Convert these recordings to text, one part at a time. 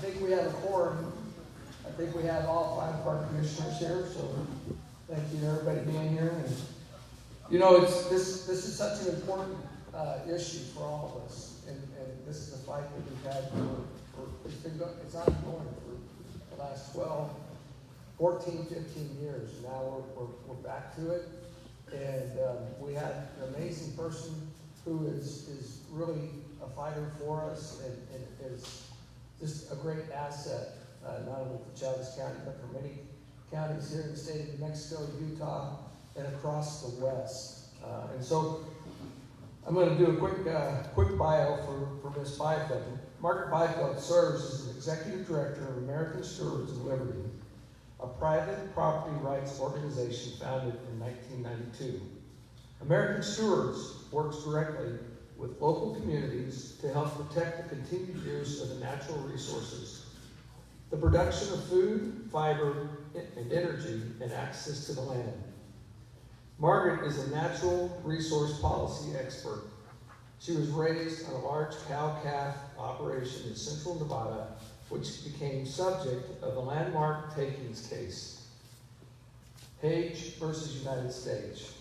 think we have a quorum. I think we have all 5 of our commissioners here, so thank you to everybody being here. And you know, this is such an important issue for all of us, and this is a fight that we've had it's ongoing for the last 12, 14, 15 years. Now we're back to it, and we had an amazing person who is really a fighter for us and is just a great asset, not only for Chavez County, but for many counties here in the state of New Mexico, Utah, and across the West. And so I'm going to do a quick bio for Ms. Byfield. Margaret Byfield serves as an executive director of American Stewards of Liberty, a private property rights organization founded in 1992. American Stewards works directly with local communities to help protect the continued use of the natural resources, the production of food, fiber, and energy, and access to the land. Margaret is a natural resource policy expert. She was raised on a large cow-calf operation in central Nevada, which became subject of a landmark takings case, Page versus United States.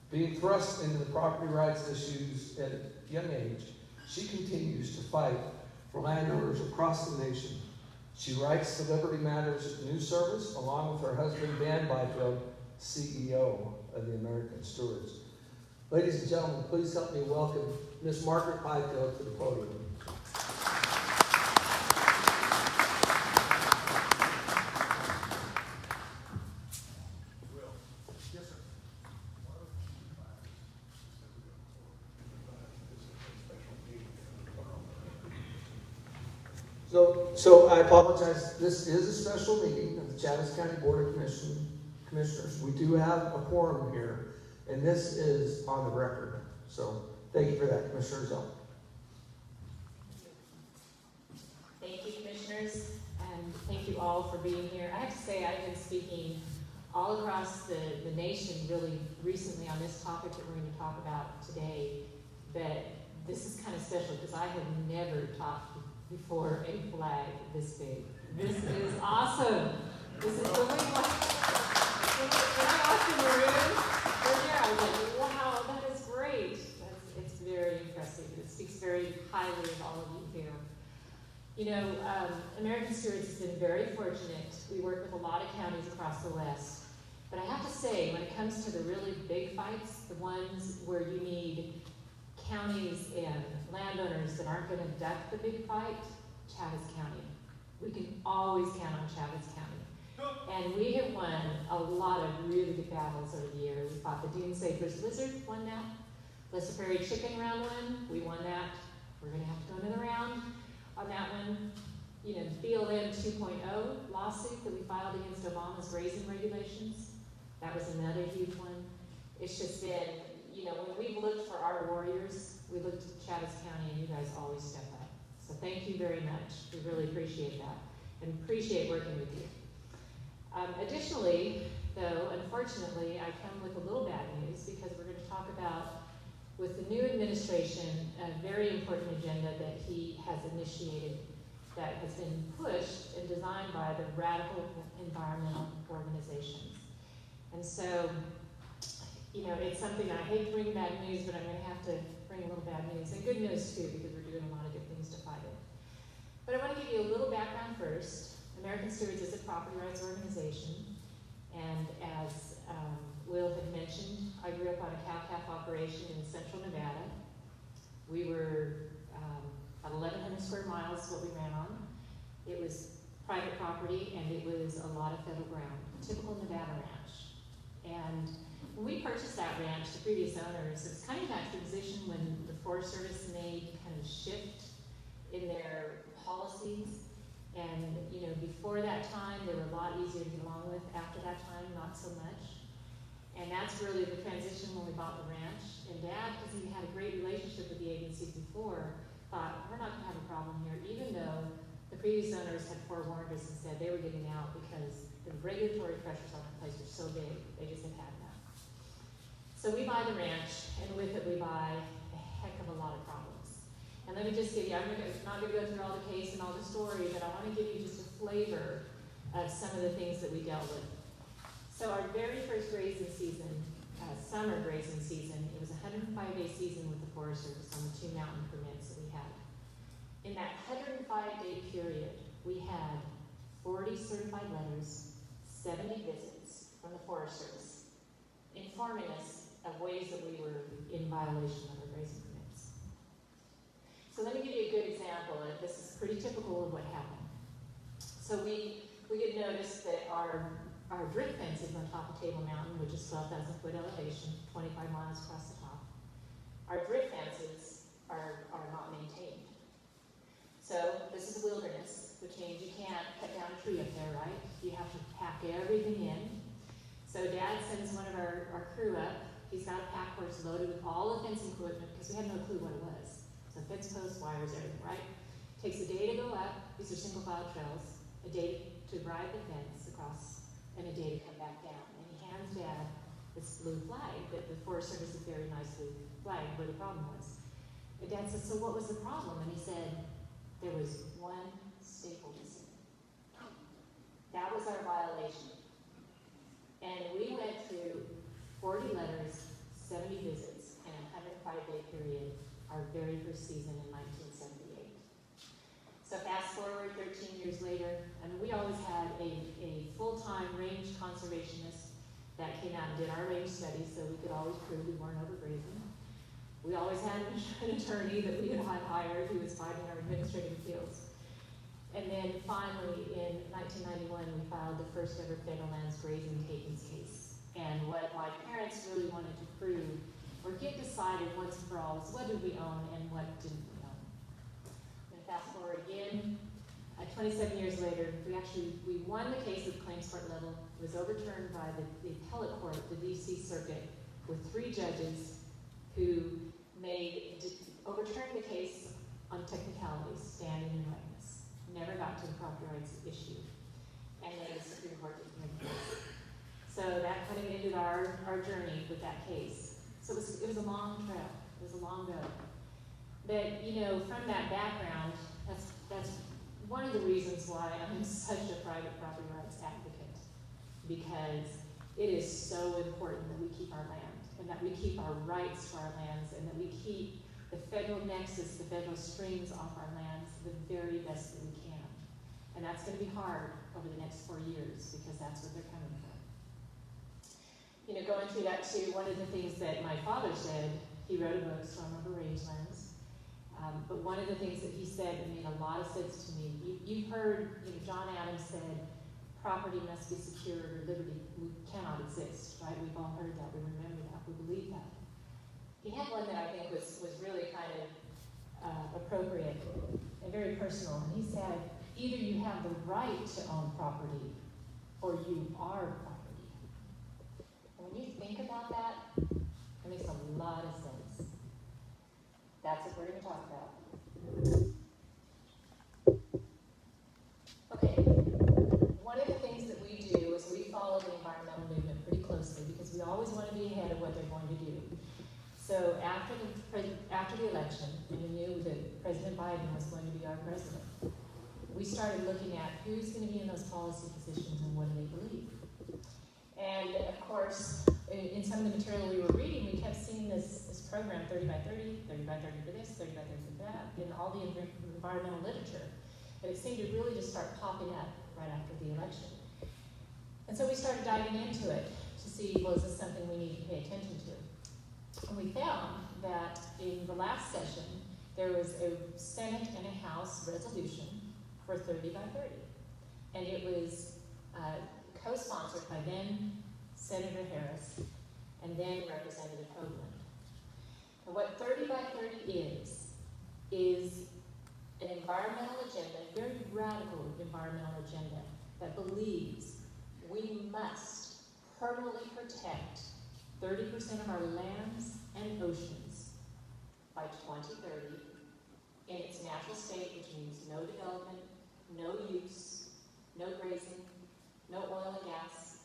Being thrust into the property rights issues at a young age, she continues to fight for landowners across the nation. She writes the Liberty Matters news service along with her husband, Dan Byfield, CEO of the American Stewards. Ladies and gentlemen, please help me welcome Ms. Margaret Byfield to the podium. So I apologize. This is a special meeting of the Chavez County Board of Commissioners. We do have a quorum here, and this is on the record. So thank you for that, Commissioner Zell. Thank you, Commissioners, and thank you all for being here. I have to say, I've been speaking all across the nation really recently on this topic that we're going to talk about today, but this is kind of special because I have never talked before a flag this big. This is awesome. This is really like, when I walked in the room earlier, I was like, wow, that is great. It's very impressive. It speaks very highly of all of you here. You know, American Stewards has been very fortunate. We work with a lot of counties across the West. But I have to say, when it comes to the really big fights, the ones where you need counties and landowners that aren't going to duck the big fight, Chavez County. We can always count on Chavez County. And we have won a lot of really good battles over the years. We fought the Dune Sagebrush Lizard, won that. Lesser Prairie Chicken round 1, we won that. We're going to have to go another round on that one. You know, the BLM 2.0 lawsuit that we filed against Obama's grazing regulations, that was another huge one. It's just been, you know, when we've looked for our warriors, we looked to Chavez County, and you guys always step up. So thank you very much. We really appreciate that and appreciate working with you. Additionally, though, unfortunately, I come with a little bad news because we're going to talk about, with the new administration, a very important agenda that he has initiated that has been pushed and designed by the radical environmental organizations. And so, you know, it's something I hate to bring bad news, but I'm going to have to bring a little bad news, and good news too, because we're doing a lot of good things to fight it. But I want to give you a little background first. American Stewards is a property rights organization, and as Will had mentioned, I grew up on a cow-calf operation in central Nevada. We were about 1,100 square miles is what we ran on. It was private property, and it was a lot of federal ground, a typical Nevada ranch. And when we purchased that ranch, the previous owners, it was kind of that transition when the Forest Service made kind of shift in their policies. And, you know, before that time, they were a lot easier to get along with. After that time, not so much. And that's really the transition when we bought the ranch. And Dad, because he had a great relationship with the agency before, thought, we're not going to have a problem here, even though the previous owners had forewarned us and said they were getting out because the regulatory pressures on the place were so big, they just had had enough. So we buy the ranch, and with it we buy a heck of a lot of problems. And let me just give you, I'm not going to go through all the case and all the story, but I want to give you just a flavor of some of the things that we dealt with. So our very first grazing season, summer grazing season, it was a 105-day season with the Forest Service on the 2 mountain permits that we had. In that 105-day period, we had 40 certified letters, 70 visits from the Forest Service, informing us of ways that we were in violation of our grazing permits. So let me give you a good example. This is pretty typical of what happened. So we get notice that our drip fence is on top of Table Mountain, which is 12,000 foot elevation, 25 miles across the top. Our drip fences are not maintained. So this is a wilderness, which means you can't cut down a tree up there, right? You have to pack everything in. So Dad sends one of our crew up. He's got a pack horse loaded with all the fencing equipment because we had no clue what it was. So fence posts, wires, everything, right? Takes a day to go up. These are single file trails. A day to ride the fence across and a day to come back down. And he hands Dad this blue flag that the Forest Service had very nicely flagged where the problem was. And Dad says, so what was the problem? And he said, there was one staple missing. That was our violation. And we went through 40 letters, 70 visits, and a 105-day period, our very first season in 1978. So fast forward 13 years later, I mean, we always had a full-time range conservationist that came out and did our range studies so we could always prove we weren't overgrazing. We always had an attorney that we had hired who was fighting our administrative appeals. And then finally, in 1991, we filed the first ever federal lands grazing takings case. And what my parents really wanted to prove or get decided once and for all is what did we own and what didn't we own. And fast forward again, 27 years later, we won the case at the claims court level. It was overturned by the appellate court, the DC Circuit, with 3 judges who overturned the case on technicalities, standing and rightness. Never got to the property rights issue. And then the Supreme Court didn't hear the case. So that kind of ended our journey with that case. So it was a long trail. It was a long go. But, you know, from that background, that's one of the reasons why I'm such a private property rights advocate. Because it is so important that we keep our land, and that we keep our rights to our lands, and that we keep the federal nexus, the federal strings off our lands the very best that we can. And that's going to be hard over the next 4 years because that's what they're coming for. You know, going through that too, one of the things that my father said, he wrote a book, Storm Over Rangelands, but one of the things that he said that made a lot of sense to me, you've heard, you know, John Adams said, property must be secured or liberty cannot exist, right? We've all heard that, we remember that, we believe that. He had one that I think was really kind of appropriate and very personal, and he said, either you have the right to own property or you are property. And when you think about that, it makes a lot of sense. That's what we're going to talk about. Okay, one of the things that we do is we follow the environmental movement pretty closely because we always want to be ahead of what they're going to do. So after the election, and we knew that President Biden was going to be our president, we started looking at who's going to be in those policy positions and what do they believe. And of course, in some of the material we were reading, we kept seeing this program, 30 by 30, 30 by 30 for this, 30 by 30 for that, in all the environmental literature. And it seemed to really just start popping up right after the election. And so we started diving into it to see, well, is this something we need to pay attention to? And we found that in the last session, there was a Senate and a House resolution for 30 by 30. And it was co-sponsored by then Senator Harris and then Representative Hoagland. And what 30 by 30 is an environmental agenda, a very radical environmental agenda that believes we must permanently protect 30% of our lands and oceans by 2030 in its natural state, which means no development, no use, no grazing, no oil and gas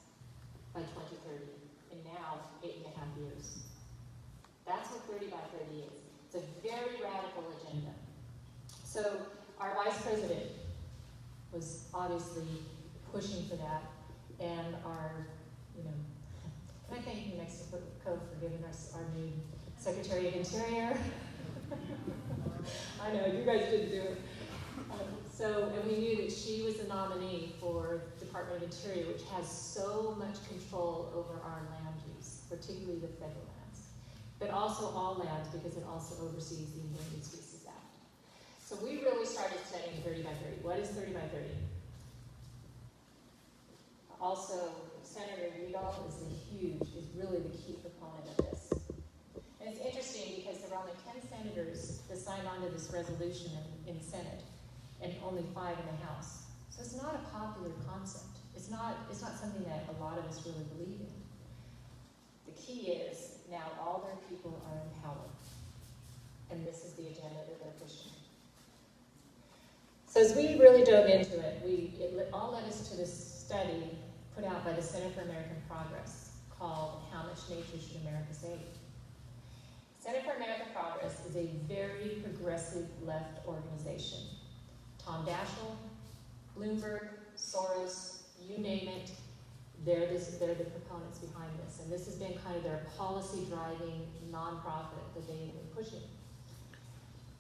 by 2030. And now, 8.5 years. That's what 30 by 30 is. It's a very radical agenda. So our vice president was obviously pushing for that, and our, can I thank New Mexico for giving us our new Secretary of Interior? I know, you guys didn't do it. And we knew that she was the nominee for Department of Interior, which has so much control over our land use, particularly the federal lands, but also all lands because it also oversees the Endangered Species Act. So we really started studying 30 by 30. What is 30 by 30? Also, Senator Udall is really the key proponent of this. And it's interesting because there were only 10 senators that signed on to this resolution in the Senate, and only 5 in the House. So it's not a popular concept. It's not something that a lot of us really believe in. The key is now all their people are in power, and this is the agenda that they're pushing. So as we really dove into it, it all led us to this study put out by the Center for American Progress called How Much Nature Should America Save? Center for American Progress is a very progressive left organization. Tom Daschle, Bloomberg, Soros, you name it, they're the proponents behind this. And this has been kind of their policy-driving nonprofit that they've been pushing.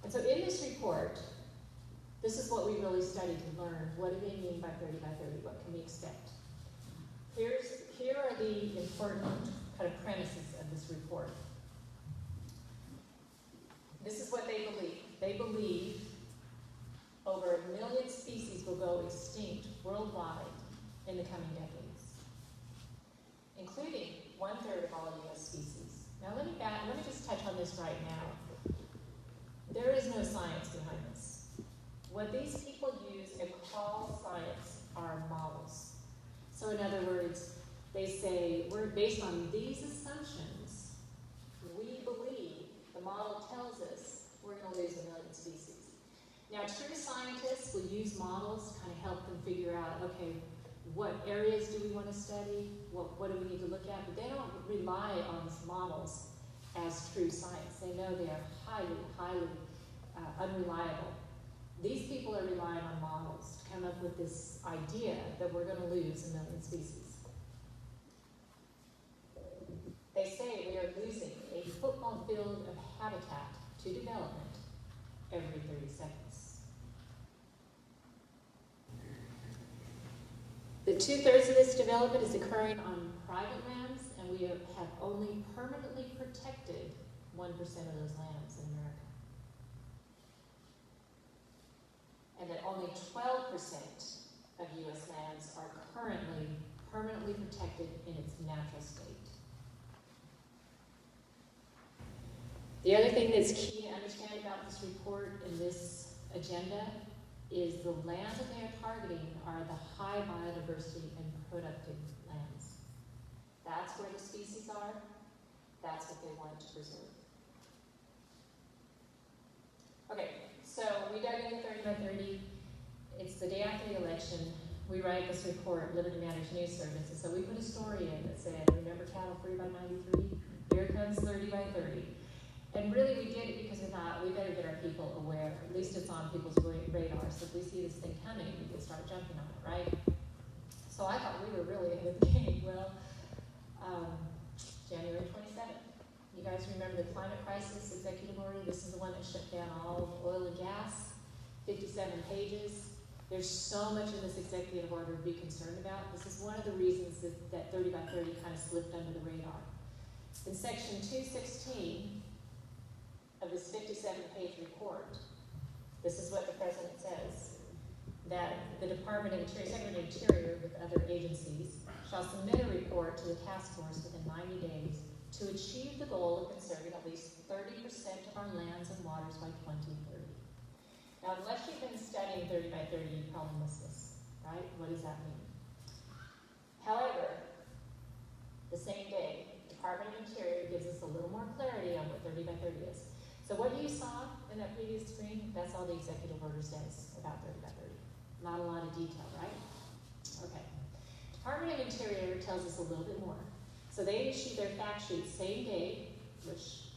And so in this report, this is what we really studied to learn. What do they mean by 30 by 30? What can we expect? Here are the important kind of premises of this report. This is what they believe. They believe over 1 million species will go extinct worldwide in the coming decades, including 1/3 of all U.S. species. Now let me just touch on this right now. There is no science behind this. What these people use and call science are models. So in other words, they say, we're based on these assumptions, we believe, the model tells us we're going to lose 1 million species. Now, true scientists will use models to kind of help them figure out, okay, what areas do we want to study? What do we need to look at? But they don't rely on these models as true science. They know they are highly unreliable. These people are relying on models to come up with this idea that we're going to lose 1 million species. They say we are losing a football field of habitat to development every 30 seconds. The 2/3 of this development is occurring on private lands, and we have only permanently protected 1% of those lands in America. And that only 12% of U.S. lands are currently permanently protected in its natural state. The other thing that's key to understand about this report and this agenda is the lands that they are targeting are the high biodiversity and productive lands. That's where the species are. That's what they want to preserve. Okay, so we dug into 30 by 30. It's the day after the election. We write this report, Liberty Matters News Service, and so we put a story in that said, remember cattle free by 93? Here comes 30 by 30. And really we did it because we thought we better get our people aware. At least it's on people's radar. So if we see this thing coming, we can start jumping on it, right? So I thought we were really ahead of the game. Well, January 27th. You guys remember the climate crisis executive order? This is the one that shut down all oil and gas. 57 pages. There's so much in this executive order to be concerned about. This is one of the reasons that 30 by 30 kind of slipped under the radar. In section 216 of this 57-page report, this is what the President says, that the Department of Interior, Secretary of Interior with other agencies, shall submit a report to the task force within 90 days to achieve the goal of conserving at least 30% of our lands and waters by 2030. Now, unless you've been studying 30 by 30, you probably missed this, right? What does that mean? However, the same day, the Department of Interior gives us a little more clarity on what 30 by 30 is. So what you saw in that previous screen, that's all the executive order says about 30 by 30. Not a lot of detail, right? Okay. Department of Interior tells us a little bit more. So they issued their fact sheet same day, which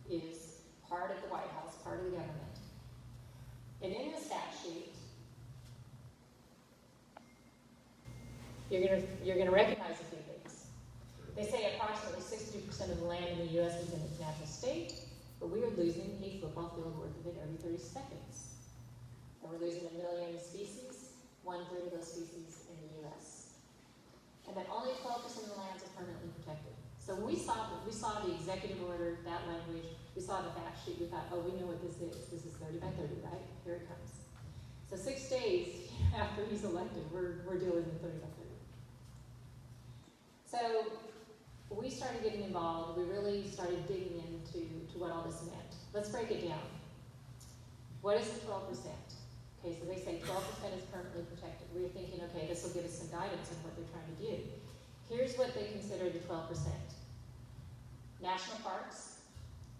is part of the White House, part of the government. And in this fact sheet, you're gonna recognize a few things. They say approximately 62% of the land in the U.S. is in its natural state, but we are losing a football field worth of it every 30 seconds. And we're losing 1 million species, 1/3 of those species in the U.S. And that only 12% of the lands are permanently protected. So when we saw the executive order, that language, we saw the fact sheet, we thought, oh, we know what this is. This is 30 by 30, right? Here it comes. So 6 days after he's elected, we're dealing with 30 by 30. So we started getting involved. We really started digging into what all this meant. Let's break it down. What is the 12%? Okay, so they say 12% is permanently protected. We're thinking, okay, this will give us some guidance on what they're trying to do. Here's what they consider the 12%. National parks,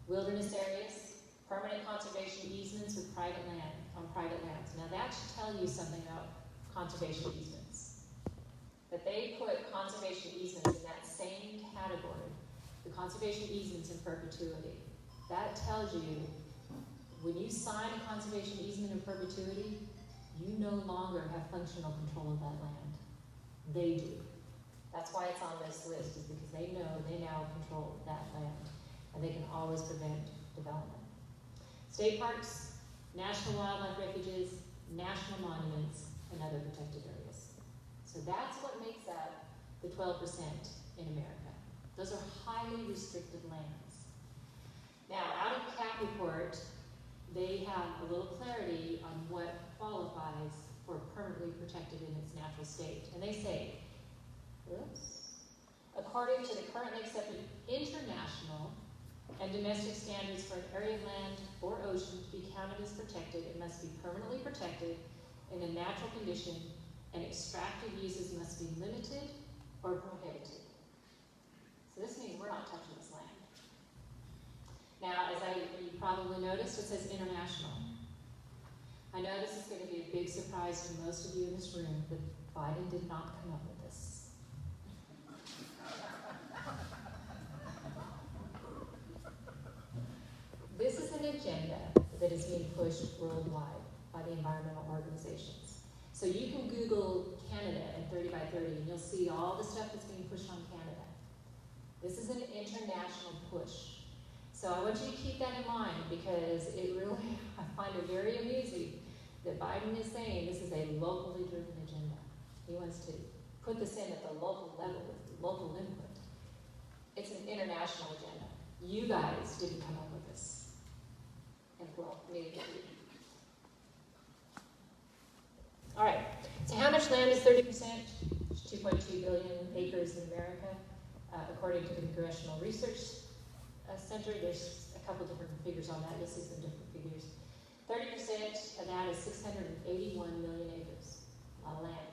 wilderness areas, permanent conservation easements with private land, on private lands. Now that should tell you something about conservation easements. That they put conservation easements in that same category, the conservation easements in perpetuity. That tells you, when you sign a conservation easement in perpetuity, you no longer have functional control of that land. They do. That's why it's on this list, is because they know they now control that land, and they can always prevent development. State parks, national wildlife refuges, national monuments, and other protected areas. So that's what makes up the 12% in America. Those are highly restricted lands. Now, out of CAP report, they have a little clarity on what qualifies for permanently protected in its natural state. And they say, according to the currently accepted international and domestic standards for an area of land or ocean to be counted as protected, it must be permanently protected in a natural condition, and extractive uses must be limited or prohibited. So this means we're not touching this land. Now, you probably noticed, it says international. I know this is going to be a big surprise to most of you in this room, but Biden did not come up with this. This is an agenda that is being pushed worldwide by the environmental organizations. So you can Google Canada and 30 by 30, and you'll see all the stuff that's being pushed on Canada. This is an international push. So I want you to keep that in mind, because it really, I find it very amusing that Biden is saying this is a locally driven agenda. He wants to put this in at the local level with local input. It's an international agenda. You guys didn't come up with this. And well, neither did we. All right, so how much land is 30%? 2.2 billion acres in America, according to the Congressional Research Center. There's a couple different figures on that. You'll see some different figures. 30% of that is 681 million acres of land.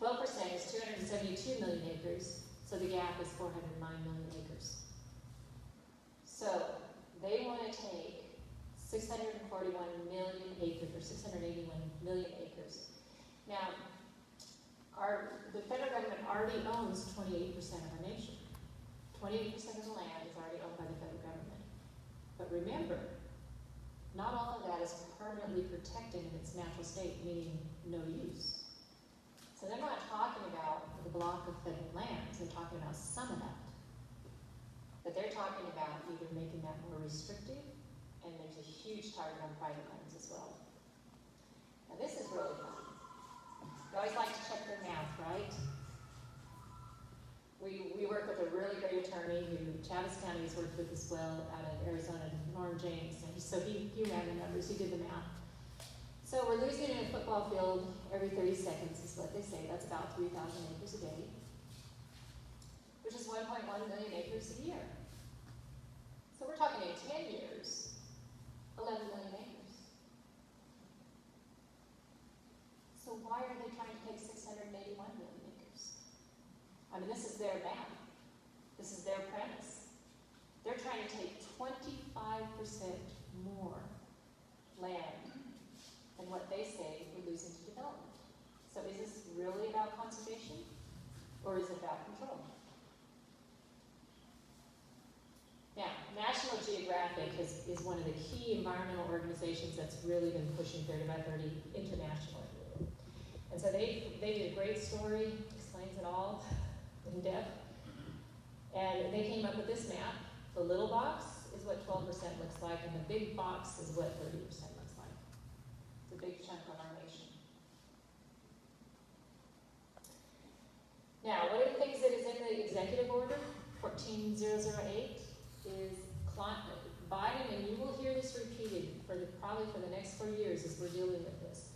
12% is 272 million acres, so the gap is 409 million acres. So they want to take 641 million acres, or 681 million acres. Now, the federal government already owns 28% of our nation. 28% of the land is already owned by the federal government. But remember, not all of that is permanently protected in its natural state, meaning no use. So they're not talking about the block of federal lands, they're talking about some of that. But they're talking about either making that more restrictive, and there's a huge target on private lands as well. Now this is really fun. You always like to check their math, right? We work with a really great attorney who Chaves County has worked with as well, out of Arizona, Norm James. And so he ran the numbers, he did the math. So we're losing a football field every 30 seconds is what they say. That's about 3,000 acres a day, which is 1.1 million acres a year. So we're talking in 10 years, 11 million acres. So why are they trying to take 681 million acres? I mean, this is their math. This is their premise. They're trying to take 25% more land than what they say we're losing to development. So is this really about conservation, or is it about control? Now, National Geographic Graphic is one of the key environmental organizations that's really been pushing 30 by 30 internationally. And so they did a great story, explains it all in depth. And they came up with this map. The little box is what 12% looks like, and the big box is what 30% looks like. It's a big chunk of our nation. Now, one of the things that is in the executive order, 14008, is Biden, and you will hear this repeated probably for the next 4 years as we're dealing with this,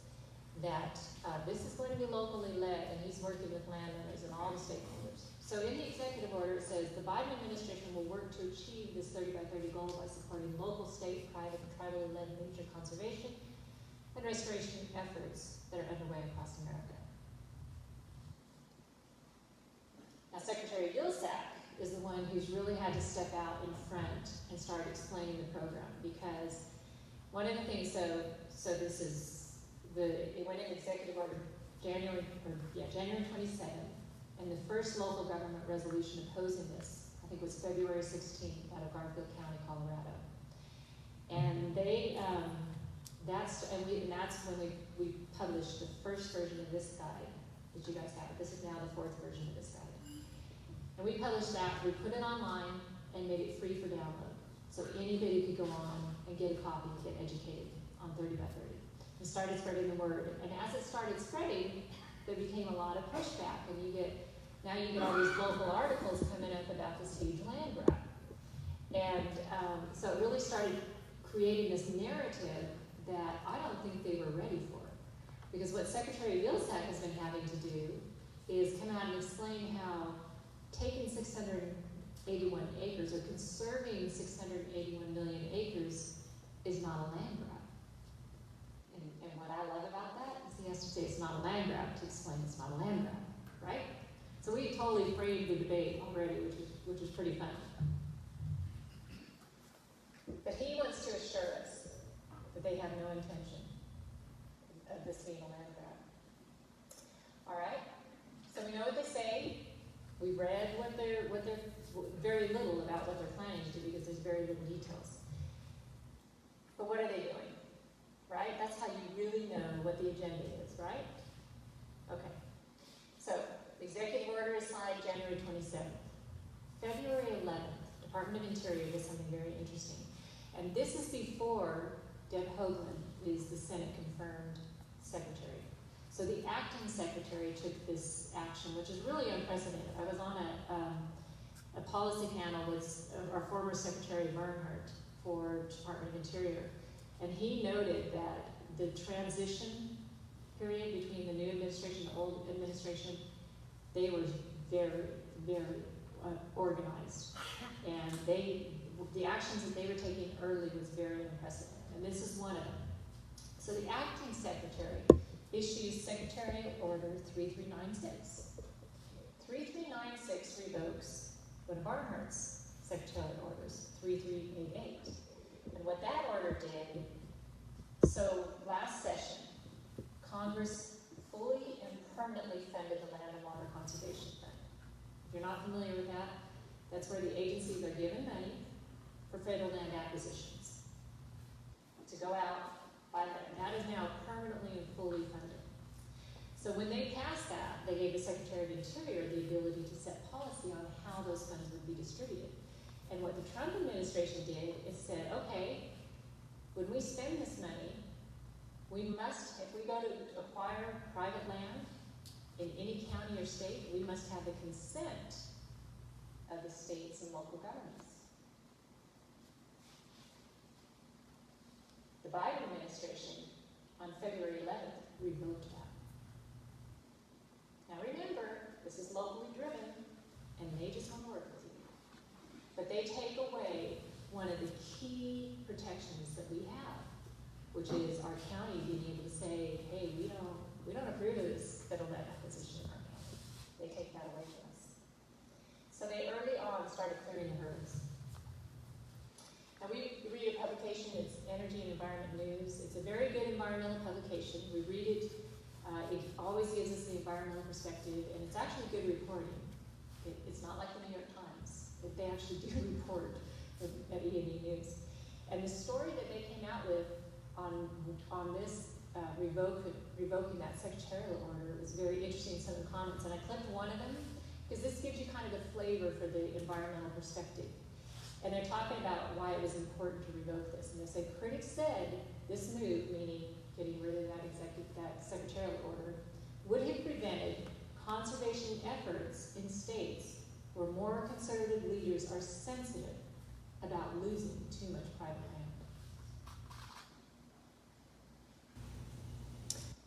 that this is going to be locally led, and he's working with landowners and all the stakeholders. So in the executive order, it says the Biden administration will work to achieve this 30 by 30 goal by supporting local, state, private, and tribally led nature conservation and restoration efforts that are underway across America. Now, Secretary Vilsack is the one who's really had to step out in front and start explaining the program, because one of the things, so this is it went in executive order January 27th, and the first local government resolution opposing this, I think, was February 16th out of Garfield County, Colorado. And that's when we published the first version of this guide that you guys have. This is now the 4th version of this guide. And we published that, we put it online and made it free for download. So anybody could go on and get a copy and get educated on 30 by 30. We started spreading the word. And as it started spreading, there became a lot of pushback. And now you get all these local articles coming up about this huge land grab. And so it really started creating this narrative that I don't think they were ready for. Because what Secretary Vilsack has been having to do is come out and explain how taking 681 acres or conserving 681 million acres is not a land grab. And what I love about that is he has to say it's not a land grab to explain it's not a land grab, right? So we totally framed the debate already, which is pretty fun. But he wants to assure us that they have no intention of this being a land grab. All right? So we know what they say. We've read what they're very little about what they're planning to do, because there's very little details. But what are they doing? Right? That's how you really know what the agenda is, right? Okay. So the executive order is signed January 27th. February 11th, Department of Interior did something very interesting. And this is before Deb Hoagland is the Senate confirmed secretary. So the acting secretary took this action, which is really unprecedented. I was on a policy panel with our former Secretary Bernhardt for Department of Interior, and he noted that the transition period between the new administration and the old administration, they were very, very organized, and the actions that they were taking early was very unprecedented, and this is one of them. So the acting secretary issues Secretarial Order 3396. 3396 revokes one of Barnhart's secretarial orders, 3388. And what that order did, so last session, Congress fully and permanently funded the Land and Water Conservation Fund. If you're not familiar with that, that's where the agencies are given money for federal land acquisitions to go out, buy land. That is now permanently and fully funded. So when they passed that, they gave the Secretary of Interior the ability to set policy on how those funds would be distributed. And what the Trump administration did is said, okay, when we spend this money, we must, if we go to acquire private land in any county or state, we must have the consent of the states and local governments. The Biden administration on February 11th revoked that. Now remember, this is locally driven, and they just want to work with you. But they take away one of the key protections that we have, which is our county being able to say, hey, we don't approve of this federal land acquisition in our county. They take that away from us. So they early on started clearing the hurdles. Now we read a publication, it's Energy and Environment News. It's a very good environmental publication. We read it. It always gives us the environmental perspective, and it's actually good reporting. It's not like the New York Times. They actually do report at E&E News. And the story that they came out with on this revoking that secretarial order was very interesting, some of the comments, and I clipped one of them, because this gives you kind of the flavor for the environmental perspective. And they're talking about why it was important to revoke this. And they say, critics said this move, meaning getting rid of that secretarial order, would have prevented conservation efforts in states where more conservative leaders are sensitive about losing too much private land.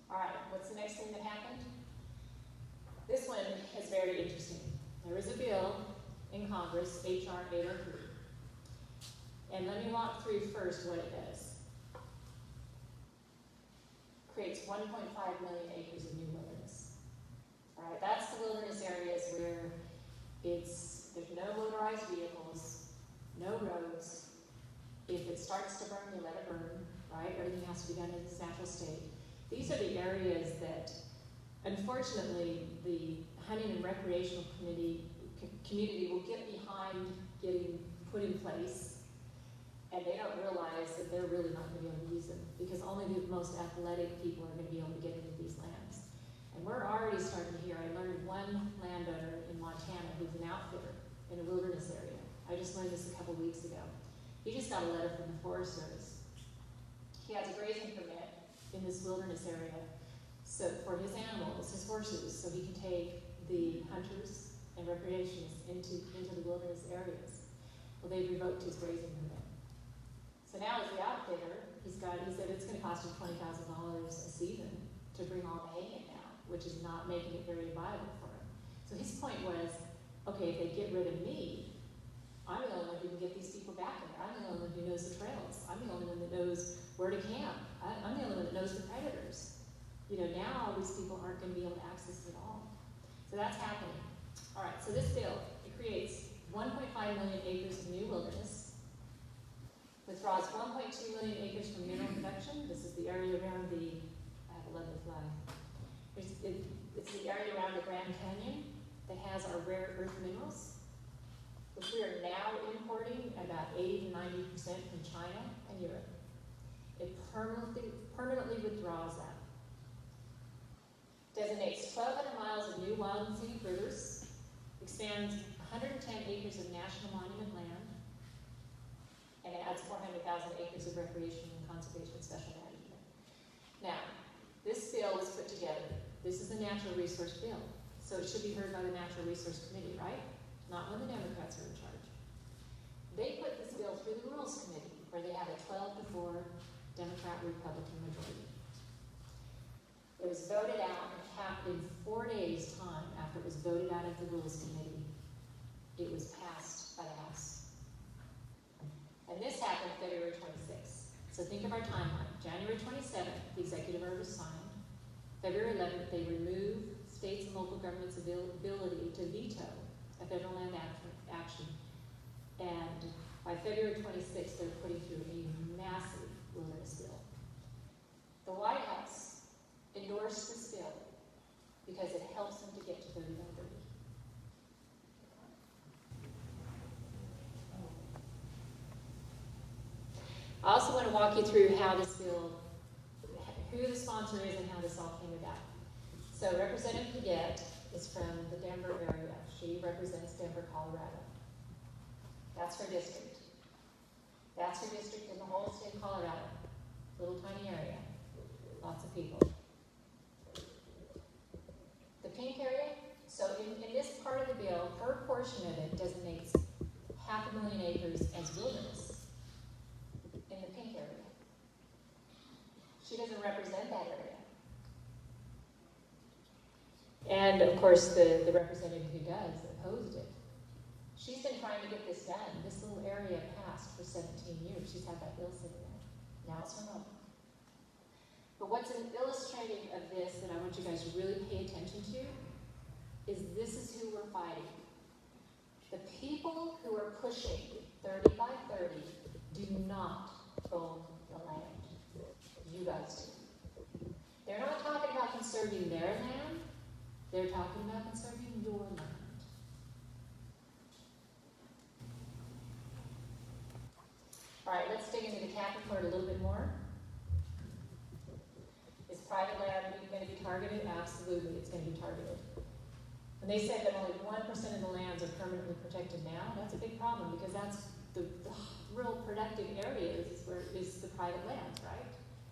All right, what's the next thing that happened? This one is very interesting. There is a bill in Congress, H.R. 803. And let me walk through first what it does. Creates 1.5 million acres of new wilderness. All right, that's the wilderness areas where there's no motorized vehicles, no roads. If it starts to burn, you let it burn, right? Everything has to be done in its natural state. These are the areas that, unfortunately, the hunting and recreational community will get behind getting put in place, and they don't realize that they're really not going to be able to use them, because only the most athletic people are going to be able to get into these lands. And we're already starting to hear, I learned one landowner in Montana who's an outfitter in a wilderness area. I just learned this a couple weeks ago. He just got a letter from the Forest Service. He has a grazing permit in this wilderness area so for his animals, his horses, so he can take the hunters and recreationists into the wilderness areas. Well, they've revoked his grazing permit. So now as the outfitter, he said it's going to cost him $20,000 a season to bring all the hay in now, which is not making it very viable for him. So his point was, okay, if they get rid of me, I'm the only one who can get these people back there. I'm the only one who knows the trails. I'm the only one that knows where to camp. I'm the only one that knows the predators. You know, now all these people aren't going to be able to access it all. So that's happening. All right, so this bill, it creates 1.5 million acres of new wilderness, withdraws 1.2 million acres from mineral production. This is the area around I have a lovely flag. It's the area around the Grand Canyon that has our rare earth minerals, which we are now importing about 80 to 90% from China and Europe. It permanently withdraws that. Designates 1,200 miles of new wild and scenic rivers, expands 110 acres of national monument land, and adds 400,000 acres of recreation and conservation special management. Now, this bill was put together. This is a natural resource bill, so it should be heard by the Natural Resource Committee, right? Not when the Democrats are in charge. They put this bill through the Rules Committee, where they have a 12-4 Democrat-Republican majority. It was voted out and happened in 4 days' time after it was voted out of the Rules Committee. It was passed by the House. And this happened February 26th. So think of our timeline. January 27th, the executive order was signed. February 11th, they removed states and local governments' ability to veto a federal land action. And by February 26th, they're putting through a massive wilderness bill. The White House endorsed this bill because it helps them to get to 30/30. I also want to walk you through how this bill, who the sponsor is and how this all came about. So Representative Paget is from the Denver area. She represents Denver, Colorado. That's her district. That's her district in the whole state of Colorado. Little tiny area. Lots of people. The pink area, so in this part of the bill, her portion of it designates 500,000 acres as wilderness in the pink area. She doesn't represent that area. And of course, the representative who does opposed it. She's been trying to get this done. This little area passed for 17 years. She's had that bill sitting there. Now it's her moment. But what's illustrative of this that I want you guys to really pay attention to is this is who we're fighting. The people who are pushing 30 by 30 do not own the land. You guys do. They're not talking about conserving their land. They're talking about conserving your land. All right, let's dig into the CAP report a little bit more. Is private land going to be targeted? Absolutely, it's going to be targeted. When they said that only 1% of the lands are permanently protected now, that's a big problem because that's the real productive areas is the private lands, right?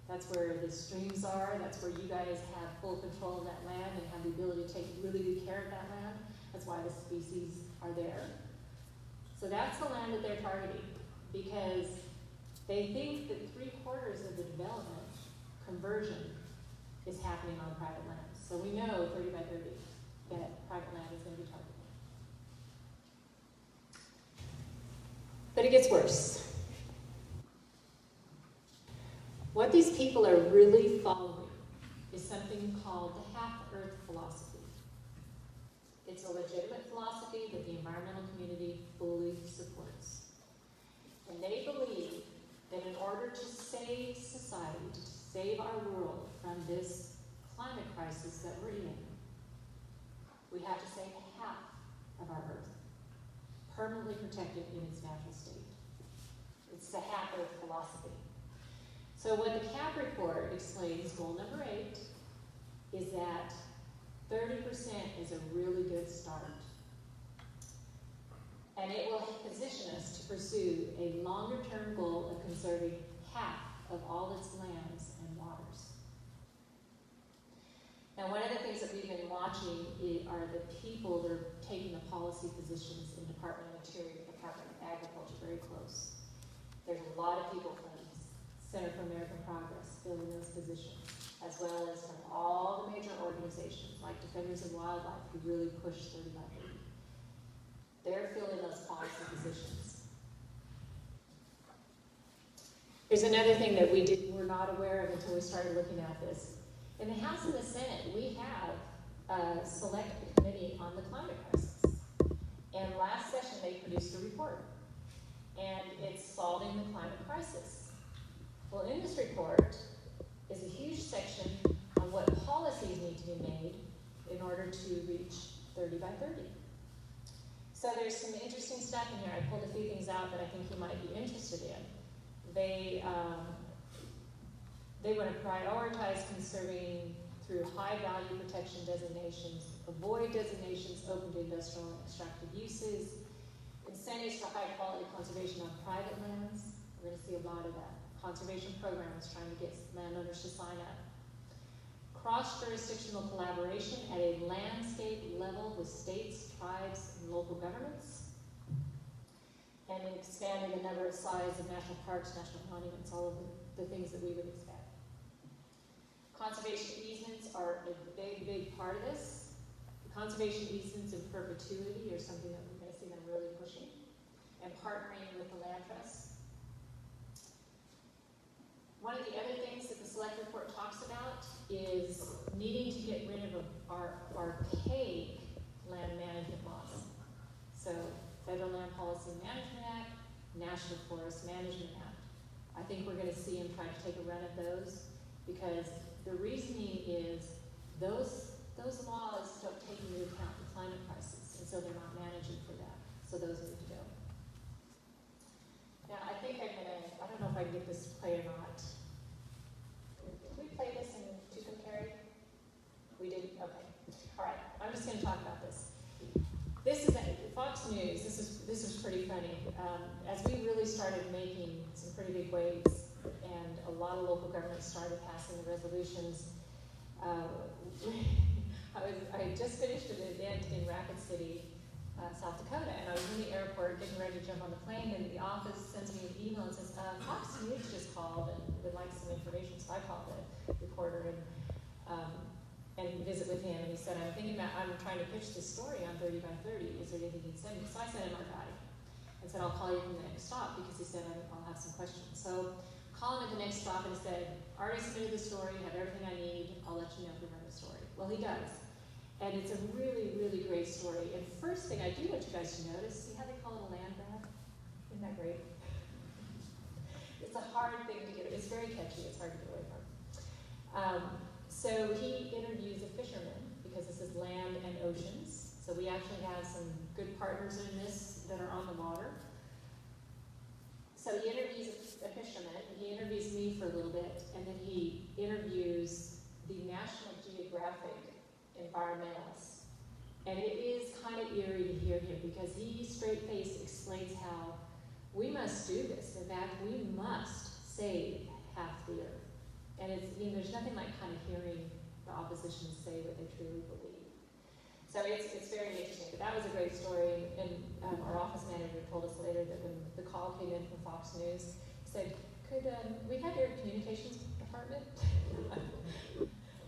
That's where the streams are, that's where you guys have full control of that land and have the ability to take really good care of that land. That's why the species are there. So that's the land that they're targeting because they think that 3/4 of the development conversion is happening on private lands. So we know 30 by 30 that private land is going to be targeted. But it gets worse. What these people are really following is something called the half-earth philosophy. It's a legitimate philosophy that the environmental community fully supports. And they believe that in order to save society, to save our world from this climate crisis that we're in, we have to save half of our Earth, permanently protected in its natural state. It's the half-earth philosophy. So what the CAP report explains, goal number 8, is that 30% is a really good start. And it will position us to pursue a longer-term goal of conserving half of all its lands and waters. Now, one of the things that we've been watching are the people that are taking the policy positions in Department of Interior, Department of Agriculture, very close. There's a lot of people from Center for American Progress filling those positions, as well as from all the major organizations like Defenders of Wildlife, who really push 30 by 30. They're filling those policy positions. There's another thing that we're not aware of until we started looking at this. In the House and the Senate, we have a select committee on the climate crisis. And last session, they produced a report. And it's solving the climate crisis. Well, in this report is a huge section on what policies need to be made in order to reach 30 by 30. So there's some interesting stuff in here. I pulled a few things out that I think you might be interested in. They want to prioritize conserving through high-value protection designations, avoid designations open to industrial and extractive uses, incentives for high-quality conservation on private lands. We're going to see a lot of that. Conservation programs trying to get landowners to sign up. Cross-jurisdictional collaboration at a landscape level with states, tribes, and local governments. And expanding the number of size of national parks, national monuments, all of the things that we would expect. Conservation easements are a big, big part of this. Conservation easements in perpetuity are something that we're going to see them really pushing. And partnering with the land trusts. One of the other things that the select report talks about is needing to get rid of our archaic land management laws. So, Federal Land Policy Management Act, National Forest Management Act. I think we're going to see them try to take a run at those because the reasoning is those laws don't take into account the climate crisis, and so they're not managing for that. So those need to go. Now, I think I don't know if I can get this to play or not. Did we play this in Tucumcari? Carry? We didn't? Okay. All right. I'm just going to talk about this. This is Fox News. This is pretty funny. As we really started making some pretty big waves, and a lot of local governments started passing the resolutions, I just finished an event in Rapid City, South Dakota, and I was in the airport getting ready to jump on the plane, and the office sends me an email and says, Fox News just called and would like some information. So I called the reporter and visit with him, and he said, I'm trying to pitch this story on 30 by 30. Is there anything you'd send me? So I sent him our guy and said, I'll call you from the next stop because he said, I'll have some questions. So call him at the next stop and he said, already submitted the story, have everything I need, I'll let you know if we run the story. Well, he does. And it's a really, really great story. And first thing I do want you guys to notice, see how they call it a land grab? Isn't that great? It's a hard thing to get, it's very catchy, it's hard to get away from. So he interviews a fisherman, because this is land and oceans. So we actually have some good partners in this that are on the water. So he interviews is a fisherman, and he interviews me for a little bit, and then he interviews the National Geographic environmentalists. And it is kind of eerie to hear him, because he straight-faced explains how we must do this. In fact, we must save half the earth. And it's, there's nothing like kind of hearing the opposition say what they truly believe. So it's very interesting. But that was a great story. And our office manager told us later that when the call came in from Fox News, he said, could we have your communications department?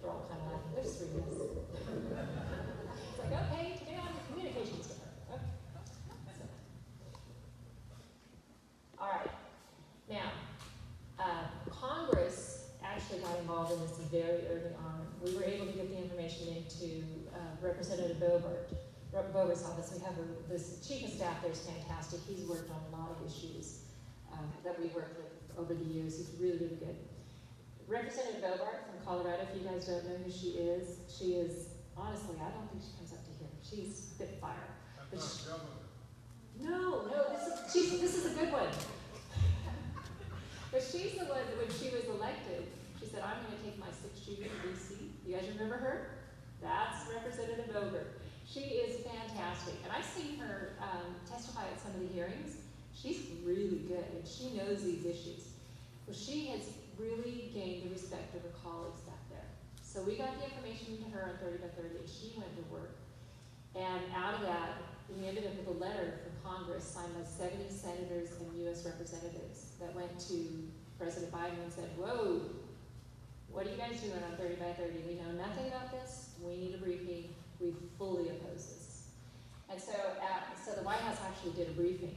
We're all kind of laughing. There's three of us. It's like, okay, get on the communications department. Okay. So. All right. Now, Congress actually got involved in this very early on. We were able to get the information into Representative Boebert's office. We have this chief of staff there is fantastic. He's worked on a lot of issues that we worked with over the years. He's really, really good. Representative Boebert from Colorado, if you guys don't know who she is, honestly, I don't think she comes up to here. She's spitfire. No, this is a good one. But she's the one that when she was elected, she said, I'm going to take my 6 years to DC. You guys remember her? That's Representative Boebert. She is fantastic. And I've seen her testify at some of the hearings. She's really good, and she knows these issues. Well, she has really gained the respect of her colleagues back there. So we got the information to her on 30 by 30, and she went to work. And out of that, we ended up with a letter from Congress signed by 70 senators and U.S. representatives that went to President Biden and said, whoa, what are you guys doing on 30 by 30? We know nothing about this. We need a briefing. We fully oppose this. And so the White House actually did a briefing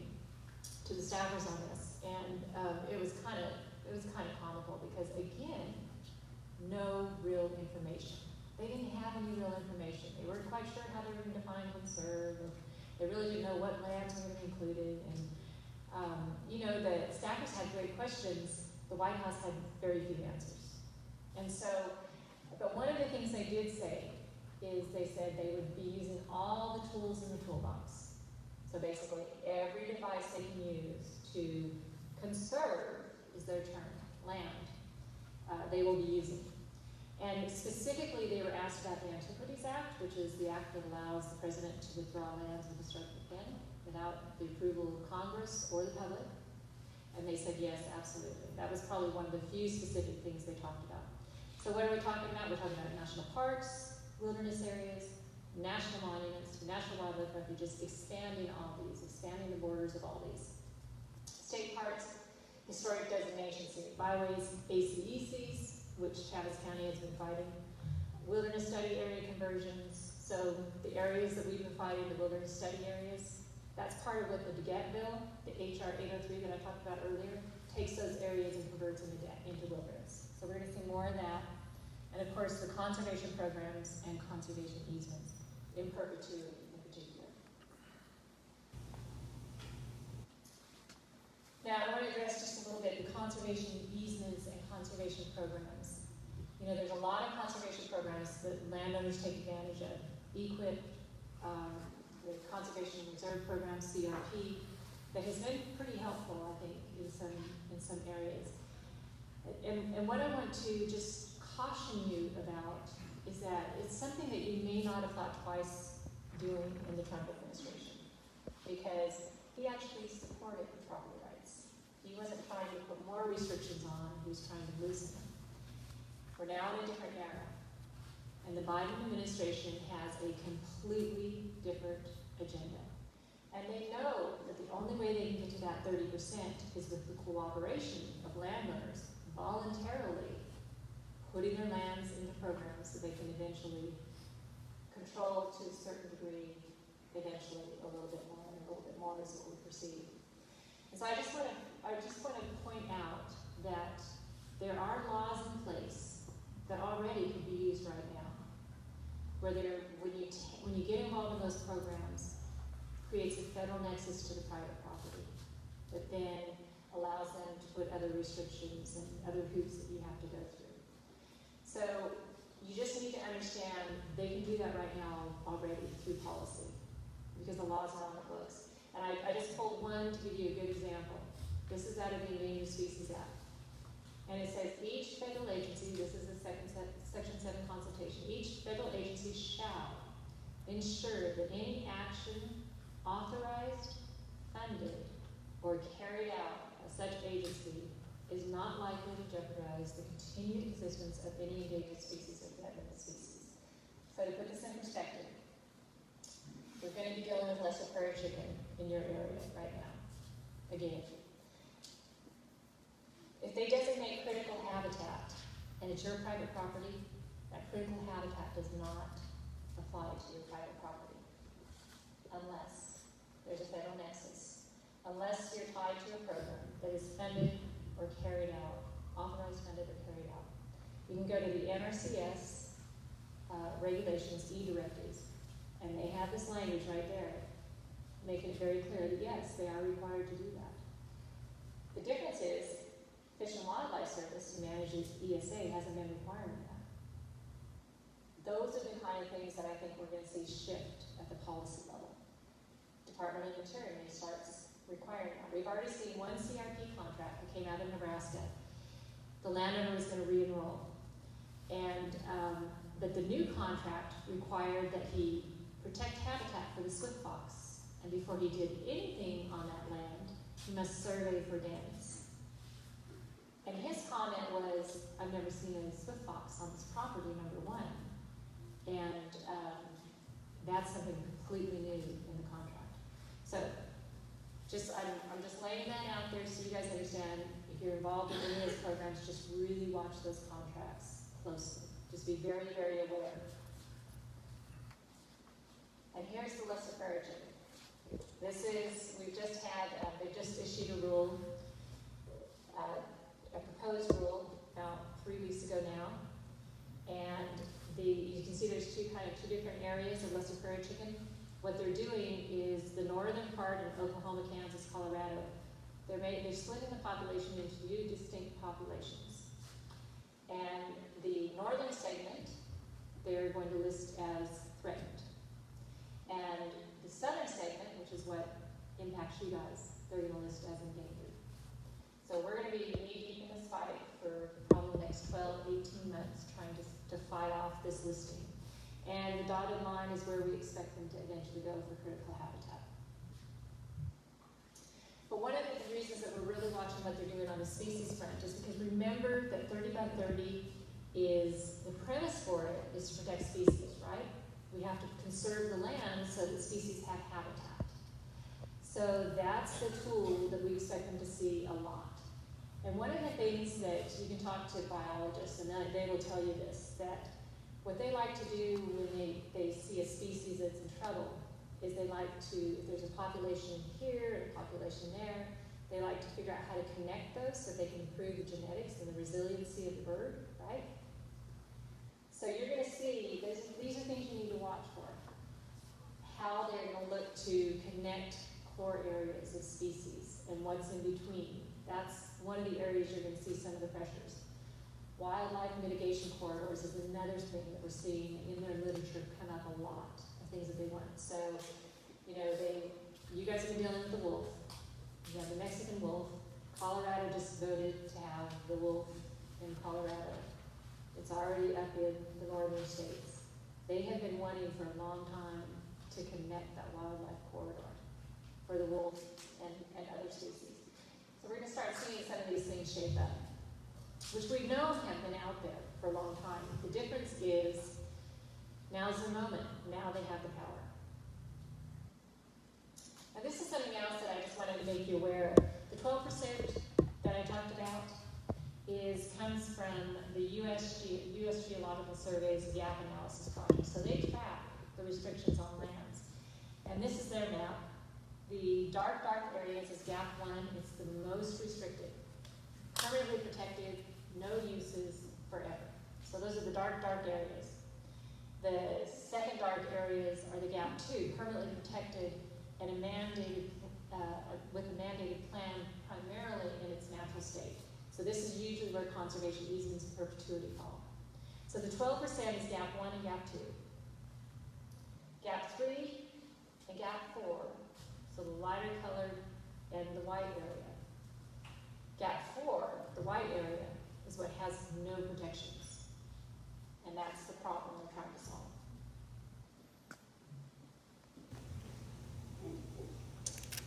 to the staffers on this, and it was kind of comical because, again, no real information. They didn't have any real information. They weren't quite sure how they were going to define conserve. They really didn't know what lands were going to be included. And, the staffers had great questions. The White House had very few answers. And so, but one of the things they did say is they said they would be using all the tools in the toolbox. So basically, every device they can use to conserve, is their term, land, they will be using. And specifically, they were asked about the Antiquities Act, which is the act that allows the president to withdraw lands with a stroke of the pen without the approval of Congress or the public. And they said, yes, absolutely. That was probably one of the few specific things they talked about. So what are we talking about? We're talking about national parks, wilderness areas, national monuments, national wildlife refuges, expanding all these, expanding the borders of all these. State parks, historic designations, scenic byways, ACECs, which Chaves County has been fighting, wilderness study area conversions. So the areas that we've been fighting, the wilderness study areas, that's part of what the DeGette bill, the HR 803 that I talked about earlier, takes those areas and converts them into wilderness. So we're going to see more of that. And of course, the conservation programs and conservation easements in perpetuity in particular. Now, I want to address just a little bit the conservation easements and conservation programs. There's a lot of conservation programs that landowners take advantage of. EQIP, the Conservation Reserve Program, CRP, that has been pretty helpful, I think, in some areas. And what I want to just caution you about is that it's something that you may not have thought twice doing in the Trump administration, because he actually supported the property rights. He wasn't trying to put more restrictions on, he was trying to loosen them. We're now in a different era, and the Biden administration has a completely different agenda. And they know that the only way they can get to that 30% is with the cooperation of landowners voluntarily putting their lands into programs so they can eventually control to a certain degree, eventually a little bit more, and a little bit more is what we perceive. And so I just want to point out that there are laws in place that already can be used right now, where when you get involved in those programs, creates a federal nexus to the private property, that then allows them to put other restrictions and other hoops that you have to go through. So you just need to understand they can do that right now already through policy, because the laws are on the books. And I just pulled one to give you a good example. This is out of the Endangered Species Act. And it says each federal agency, this is the section 7 consultation, each federal agency shall ensure that any action authorized, funded, or carried out by such agency is not likely to jeopardize the continued existence of any endangered species or threatened species. So to put this in perspective, we're going to be dealing with lesser prairie chicken in your area right now. Again, if they designate critical habitat and it's your private property, that critical habitat does not apply to your private property unless there's a federal nexus, unless you're tied to a program that is funded or carried out, authorized, funded, or carried out. You can go to the NRCS regulations, e-directives, and they have this language right there, making it very clear that yes, they are required to do that. The difference is, Fish and Wildlife Service, who manages ESA, hasn't been requiring that. Those are the kind of things that I think we're going to see shift at the policy level. Department of Interior may start requiring that. We've already seen one CRP contract that came out of Nebraska. The landowner was going to re-enroll. And, but the new contract required that he protect habitat for the swift fox. And before he did anything on that land, he must survey for dams. And his comment was, I've never seen a swift fox on this property, number one. And that's something completely new in the contract. So I'm just laying that out there so you guys understand. If you're involved in any of those programs, just really watch those contracts closely. Just be very, very aware. And here's the lesser prairie chicken. This is, we've just had, they just issued a rule, a proposed rule about 3 weeks ago now. And you can see there's two different areas of lesser prairie chicken. What they're doing is the northern part of Oklahoma, Kansas, Colorado, they're splitting the population into two distinct populations. And the northern segment, they're going to list as threatened. And the southern segment, which is what impacts you guys, they're going to list as endangered. So we're going to be knee-deep in this fight for probably the next 12, 18 months trying to fight off this listing. And the dotted line is where we expect them to eventually go for critical habitat. But one of the reasons that we're really watching what they're doing on the species front is because remember that 30 by 30 is, the premise for it is to protect species, right? We have to conserve the land so that species have habitat. So that's the tool that we expect them to see a lot. And one of the things that you can talk to biologists, and they will tell you this, that what they like to do when they see a species that's in trouble is they like to, if there's a population here and a population there, they like to figure out how to connect those so they can improve the genetics and the resiliency of the bird, right? So you're going to see, these are things you need to watch for. How they're going to look to connect core areas of species and what's in between. That's one of the areas you're going to see some of the pressures. Wildlife mitigation corridors is another thing that we're seeing in their literature come up a lot of things that they want. So, you know, you guys have been dealing with the wolf. You have the Mexican wolf. Colorado just voted to have the wolf in Colorado. It's already up in the northern states. They have been wanting for a long time to connect that wildlife corridor for the wolf and other species. So we're going to start seeing some of these things shape up, which we know have been out there for a long time. The difference is, now's the moment. Now they have the power. Now this is something else that I just wanted to make you aware of. The 12% that I talked about comes from the U.S. Geological Survey's Gap Analysis Project. So they track the restrictions on lands. And this is their map. The dark areas is Gap 1. It's the most restricted. Permanently protected, no uses forever. So those are the dark areas. The second dark areas are the Gap 2, permanently protected and with a mandated plan primarily in its natural state. So this is usually where conservation easements in perpetuity fall. So the 12% is Gap 1 and Gap 2. Gap 3 and Gap 4, so the lighter colored and the white area, has no protections. And that's the problem we're trying to solve.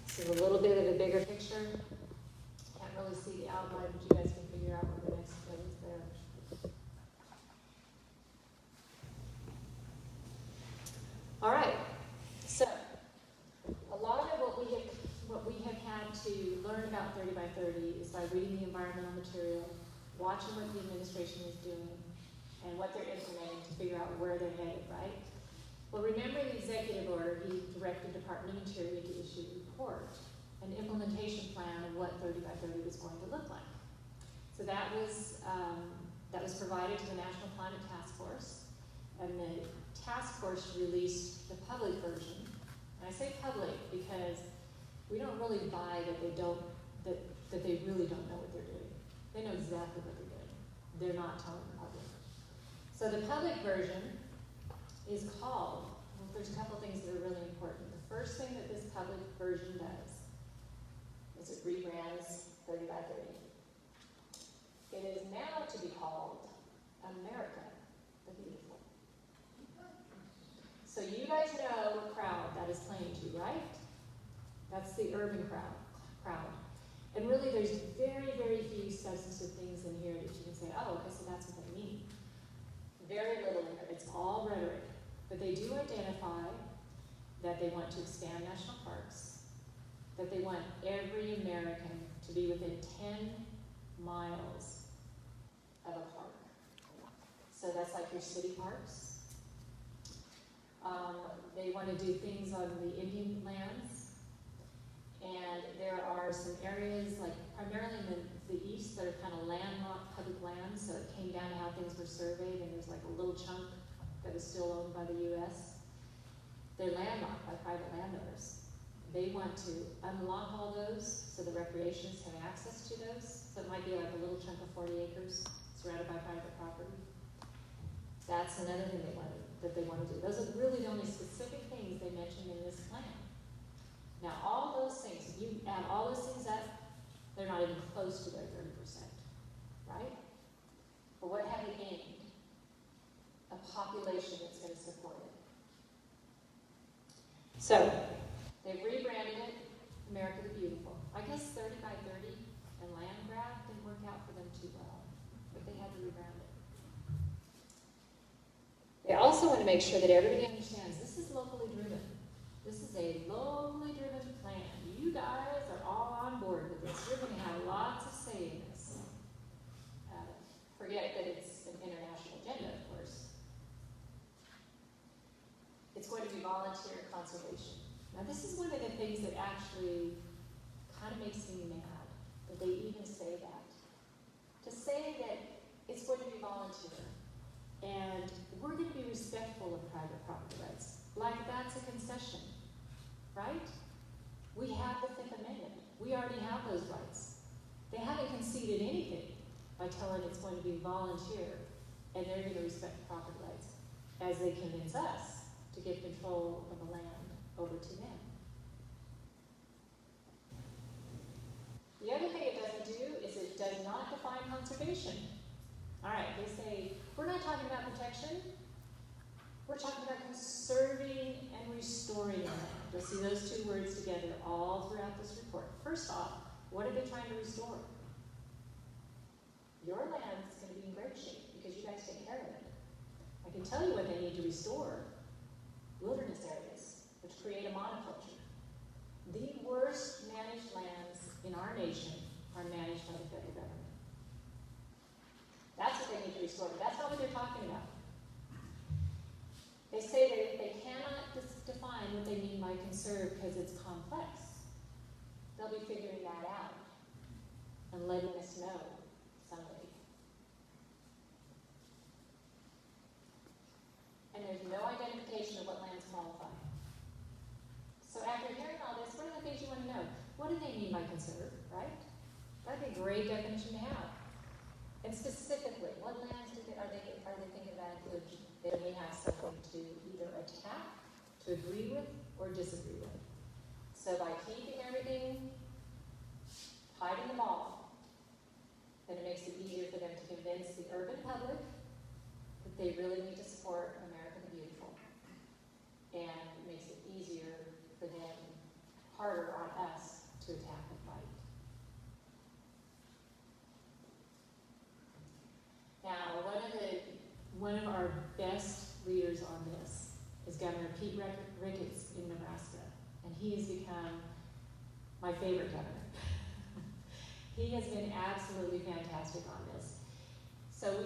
This is a little bit of a bigger picture. Can't really see the outline, but you guys can figure out where the next step is there. All right, so a lot of what we have had to learn about 30 by 30 is by reading the environmental material, watching what the administration is doing, and what they're implementing to figure out where they're headed, right? Well, remember the executive order, he directed Department of Interior to issue a report, an implementation plan of what 30 by 30 was going to look like. So that was provided to the National Climate Task Force, and the task force released the public version. And I say public because we don't really buy that they really don't know what they're doing. They know exactly what they're doing. They're not telling the public. So the public version is called, well, there's a couple things that are really important. The first thing that this public version does is it rebrands 30 by 30. It is now to be called America the Beautiful. So you guys know what crowd that is playing to, right? That's the urban crowd. And really there's very, very few substantive things in here that you can say, oh, okay, so that's what they mean. Very little in there. It's all rhetoric. But they do identify that they want to expand national parks, that they want every American to be within 10 miles of a park. So that's like your city parks. They want to do things on the Indian lands. And there are some areas, like primarily in the east, that are kind of landlocked public lands. So it came down to how things were surveyed, and there's like a little chunk that is still owned by the U.S. They're landlocked by private landowners. They want to unlock all those so the recreationists have access to those. So it might be like a little chunk of 40 acres surrounded by private property. That's another thing that they want to do. Those are really the only specific things they mentioned in this plan. Now, all those things, if you add all those things up, they're not even close to their 30%, right? But what have they aimed? A population that's going to support it. So, they've rebranded it America the Beautiful. I guess 30 by 30 and land grab didn't work out for them too well, but they had to rebrand it. They also want to make sure that everybody understands this is locally driven. This is a locally driven plan. You guys are all on board with this. You're going to have lots of say in this. Forget that it's an international agenda, of course. It's going to be volunteer conservation. Now, this is one of the things that actually kind of makes me mad, that they even say that. To say that it's going to be volunteer, and we're going to be respectful of private property rights, like that's a concession, right? We have the Fifth Amendment. We already have those rights. They haven't conceded anything by telling it's going to be volunteer, and they're going to respect property rights as they convince us to give control of the land over to them. The other thing it doesn't do is it does not define conservation. All right, they say, we're not talking about protection. We're talking about conserving and restoring the land. You'll see those two words together all throughout this report. First off, what are they trying to restore? Your land is going to be in great shape because you guys take care of it. I can tell you what they need to restore. Wilderness areas, which create a monoculture. The worst managed lands in our nation are managed by the federal government. That's what they need to restore, but that's not what they're talking about. They say they cannot define what they mean by conserve because it's complex. They'll be figuring that out and letting us know someday. And there's no identification of what lands qualify. So after hearing all this, what are the things you want to know? What do they mean by conserve, right? That'd be a great definition to have. And specifically, what lands are they thinking about including? That we have something to either attack, to agree with, or disagree with. So by keeping everything, hiding the ball, then it makes it easier for them to convince the Urban Public that they really need to support America the Beautiful, and it makes it easier for them, harder on us to attack and fight. Now, one of our best leaders on this is Governor Pete Ricketts in Nebraska, and he has become my favorite governor. He has been absolutely fantastic on this. So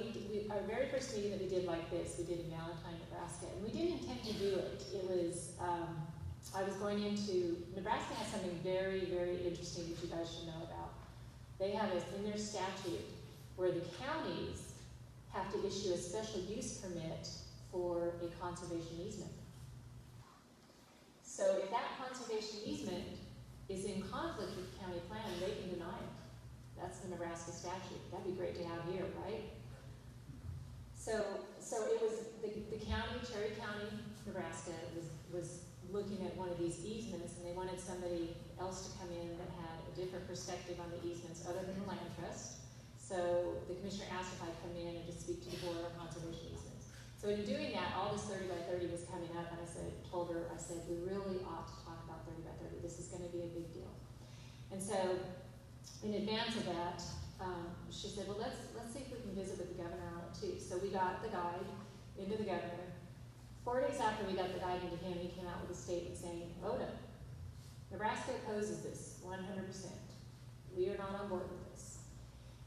our very first meeting that we did like this, we did in Valentine, Nebraska, and we didn't intend to do it. It was, I was going into, Nebraska has something very, very interesting that you guys should know about. They have it in their statute where the counties have to issue a special use permit for a conservation easement. So if that conservation easement is in conflict with the county plan, they can deny it. That's the Nebraska statute. That'd be great to have here, right? So it was the county, Cherry County, Nebraska, was looking at one of these easements, and they wanted somebody else to come in that had a different perspective on the easements other than the land trust. So the commissioner asked if I'd come in and just speak to the board on conservation easements. So in doing that, all this 30 by 30 was coming up, and I said, we really ought to talk about 30 by 30. This is going to be a big deal. And so in advance of that, she said, well, let's see if we can visit with the governor on it too. So we got the guide into the governor. 4 days after we got the guide into him, he came out with a statement saying, oh no, Nebraska opposes this 100%. We are not on board with this.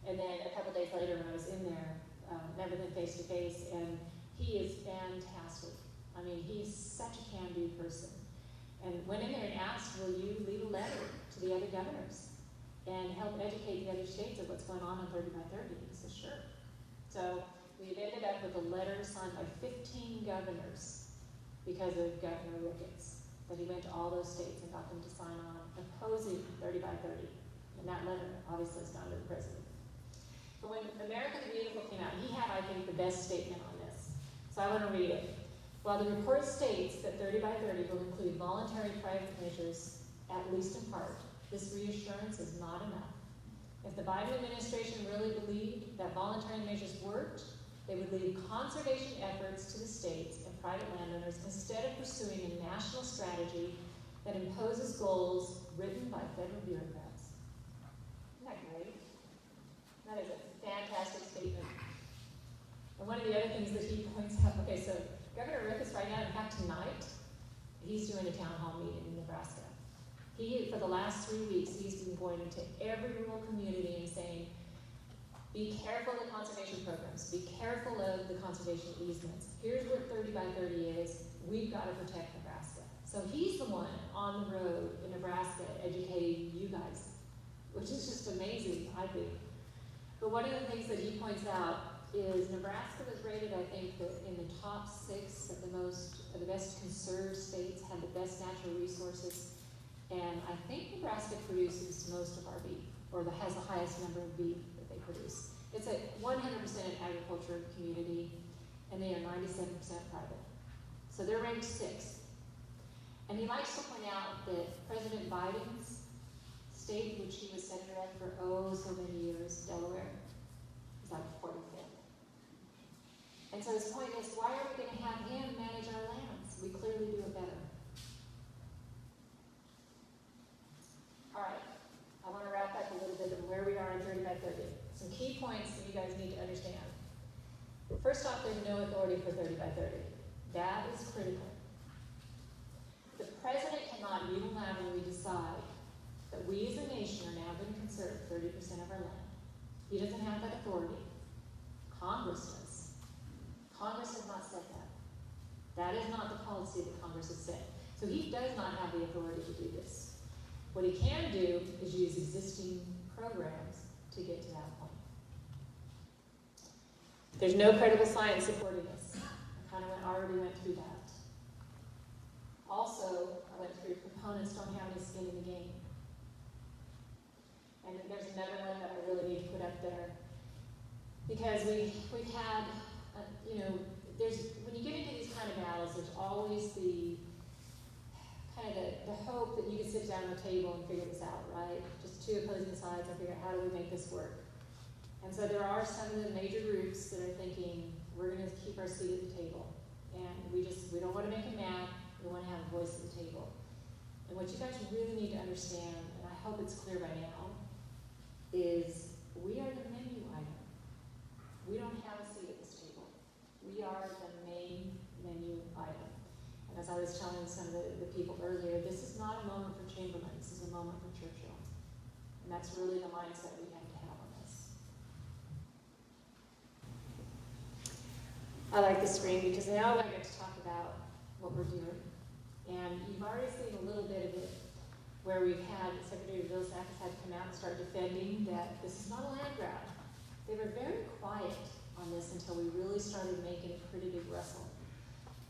And then a couple days later when I was in there, met with him face to face, and he is fantastic. I mean, he's such a can-do person. And went in there and asked, will you leave a letter to the other governors and help educate the other states of what's going on 30 by 30? He says, sure. So we've ended up with a letter signed by 15 governors because of Governor Ricketts, that he went to all those states and got them to sign on opposing 30 by 30. And that letter obviously is not to the president. But when America the Beautiful came out, he had, I think, the best statement on this. So I want to read it. While the report states that 30 by 30 will include voluntary private measures, at least in part, this reassurance is not enough. If the Biden administration really believed that voluntary measures worked, they would leave conservation efforts to the states and private landowners instead of pursuing a national strategy that imposes goals written by federal bureaucrats. Isn't that great? That is a fantastic statement. And one of the other things that he points out, okay, so Governor Ricketts right now, in fact tonight, he's doing a town hall meeting in Nebraska. For the last 3 weeks, he's been going into every rural community and saying, be careful of the conservation programs, be careful of the conservation easements. Here's what 30 by 30 is, we've got to protect Nebraska. So he's the one on the road in Nebraska educating you guys, which is just amazing, I think. But one of the things that he points out is Nebraska was rated, I think, in the top 6 of the best conserved states, had the best natural resources. And I think Nebraska produces most of our beef, or has the highest number of beef that they produce. It's a 100% agriculture community, and they are 97% private. So they're ranked 6th. And he likes to point out that President Biden's state, which he was senator of for so many years, Delaware, is like 45th. And so his point is, why are we going to have him manage our lands? We clearly do it better. All right, I want to wrap up a little bit of where we are in 30 by 30. Some key points that you guys need to understand. First off, there's no authority for 30 by 30. That is critical. The president cannot unilaterally decide that we as a nation are now going to conserve 30% of our land. He doesn't have that authority. Congress does. Congress has not said that. That is not the policy that Congress has set. So he does not have the authority to do this. What he can do is use existing programs to get to that point. There's no credible science supporting this. I kind of already went through that. Also, I went through proponents don't have any skin in the game. And there's another one that I really need to put up there. Because we've had, when you get into these kind of battles, there's always the hope that you can sit down at the table and figure this out, right? Just 2 opposing sides and figure out how do we make this work. And so there are some of the major groups that are thinking, we're gonna keep our seat at the table. And we don't wanna make them mad, we wanna have a voice at the table. And what you guys really need to understand, and I hope it's clear by now, is we are the menu item. We don't have a seat at this table. We are the main menu item. And as I was telling some of the people earlier, this is not a moment for Chamberlain, this is a moment for Churchill. And that's really the mindset we have to have on this. I like the screen because now I get to talk about what we're doing. And you've already seen a little bit of it, where we've had Secretary Vilsack has had to come out and start defending that this is not a land grab. They were very quiet on this until we really started making a pretty big wrestle.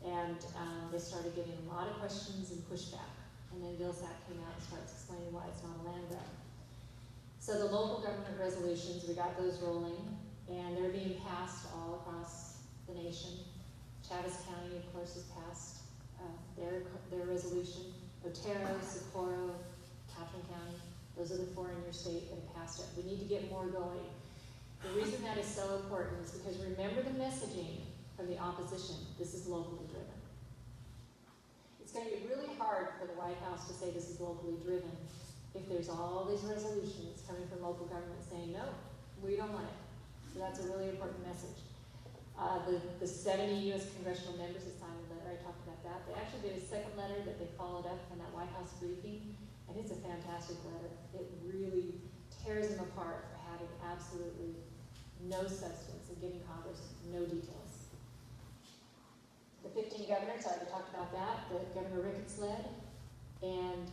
And they started getting a lot of questions and pushback. And then Vilsack came out and starts explaining why it's not a land grab. So the local government resolutions, we got those rolling, and they're being passed all across the nation. Chaves County, of course, has passed their resolution. Otero, Socorro, Catron County, those are the 4 in your state that have passed it. We need to get more going. The reason that is so important is because remember the messaging from the opposition. This is locally driven. It's going to be really hard for the White House to say this is locally driven if there's all these resolutions coming from local government saying, no, we don't want it. So that's a really important message. The 70 U.S. congressional members that signed the letter, I talked about that. They actually did a second letter that they followed up from that White House briefing, and it's a fantastic letter. It really tears them apart for having absolutely no substance and giving Congress no details. The 15 governors, I already talked about that, that Governor Ricketts led. And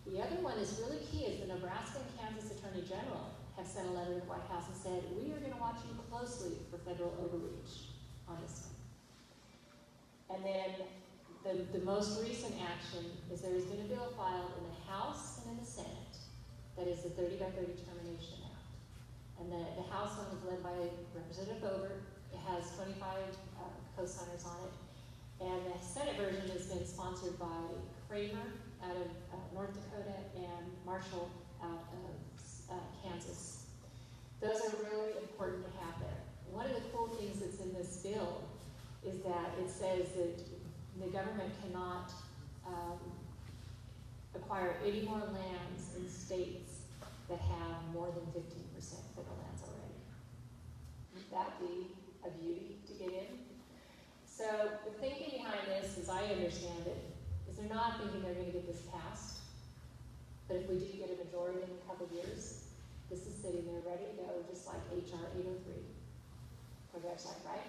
the other one is really key is the Nebraska and Kansas Attorney General have sent a letter to the White House and said, we are going to watch you closely for federal overreach on this one. And then the most recent action is there has been a bill filed in the House and in the Senate that is the 30 by 30 Termination Act. And the House one was led by Representative Boebert. It has 25 co-signers on it. And the Senate version has been sponsored by Kramer out of North Dakota and Marshall out of Kansas. Those are really important to have there. One of the cool things that's in this bill is that it says that the government cannot acquire any more lands in states that have more than 15% federal lands already. Would that be a beauty to get in? So the thinking behind this, as I understand it, is they're not thinking they're going to get this passed. But if we do get a majority in a couple of years, this is sitting there ready to go, just like HR 803. For the website, right?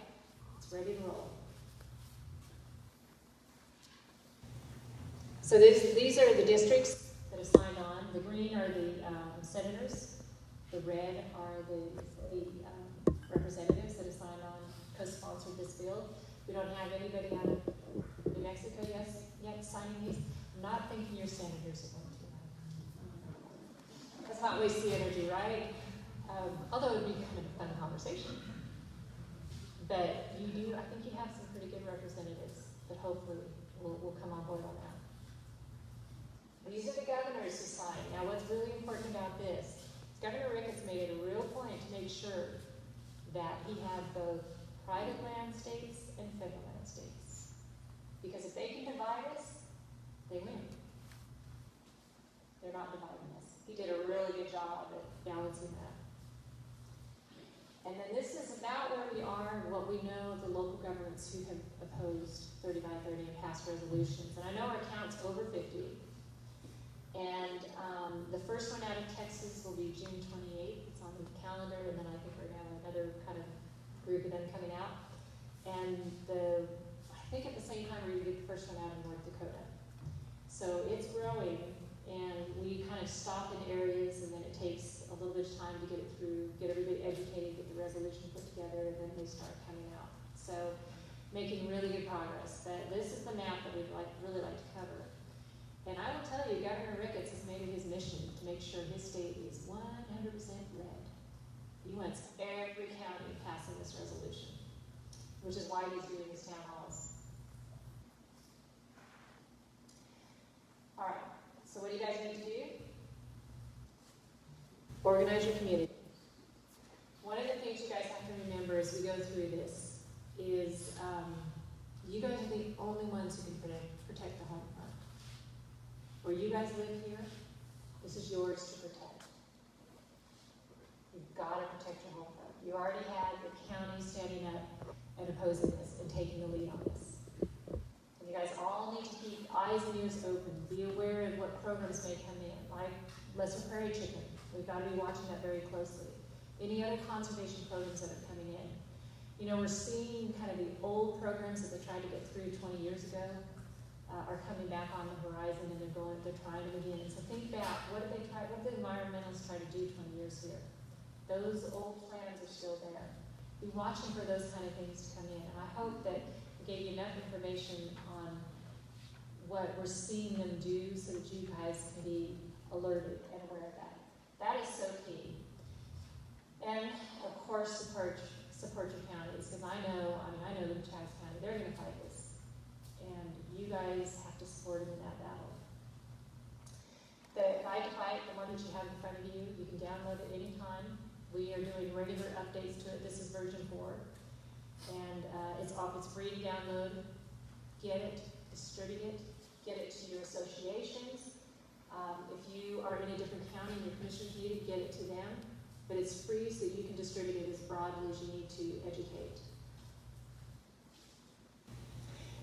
It's ready to roll. So these are the districts that have signed on. The green are the senators. The red are the representatives that have signed on, co-sponsored this bill. We don't have anybody out of New Mexico yet signing these. I'm not thinking your senators are going to. That's not waste the energy, right? Although it would be kind of a fun conversation. But I think you have some pretty good representatives that hopefully will come on board on that. These are the governors who signed. Now what's really important about this is Governor Ricketts made it a real point to make sure that he had both private land states and federal land states. Because if they can divide us, they win. They're not dividing us. He did a really good job at balancing that. And then this is about where we are and what we know of the local governments who have opposed 30 by 30 and passed resolutions. And I know our count's over 50. And the first one out of Texas will be June 28th. It's on the calendar, and then I think we're going to have another kind of group of them coming out. And I think at the same time we're going to get the first one out in North Dakota. So it's growing, and we kind of stop in areas, and then it takes a little bit of time to get it through, get everybody educated, get the resolution put together, and then they start coming out. So making really good progress. But this is the map that we'd really like to cover. And I will tell you, Governor Ricketts has made it his mission to make sure his state is 100% red. He wants every county passing this resolution, which is why he's doing his town halls. All right, so what do you guys need to do? Organize your community. One of the you guys live here, this is yours to protect. You've got to protect your home front. You already had the county standing up and opposing this and taking the lead on this. And you guys all need to keep eyes and ears open. Be aware of what programs may come in, like Lesser Prairie Chicken. We've got to be watching that very closely. Any other conservation programs that are coming in. You know, we're seeing kind of the old programs that they tried to get through 20 years ago are coming back on the horizon, and they're trying them again. So think back, what did the environmentalists try to do 20 years here? Those old plans are still there. Be watching for those kind of things to come in. And I hope that we gave you enough information on what we're seeing them do so that you guys can be alerted and aware of that. That is so key. And of course, support your counties, because I know the Chatham County, they're going to fight this. And you guys have to support them in that battle. The Guide to Fight, the one that you have in front of you, you can download it anytime. We are doing regular updates to it. This is version 4. And it's free to download. Get it, distribute it, get it to your associations. If you are in a different county and your commissioners need it, get it to them. But it's free so that you can distribute it as broadly as you need to educate.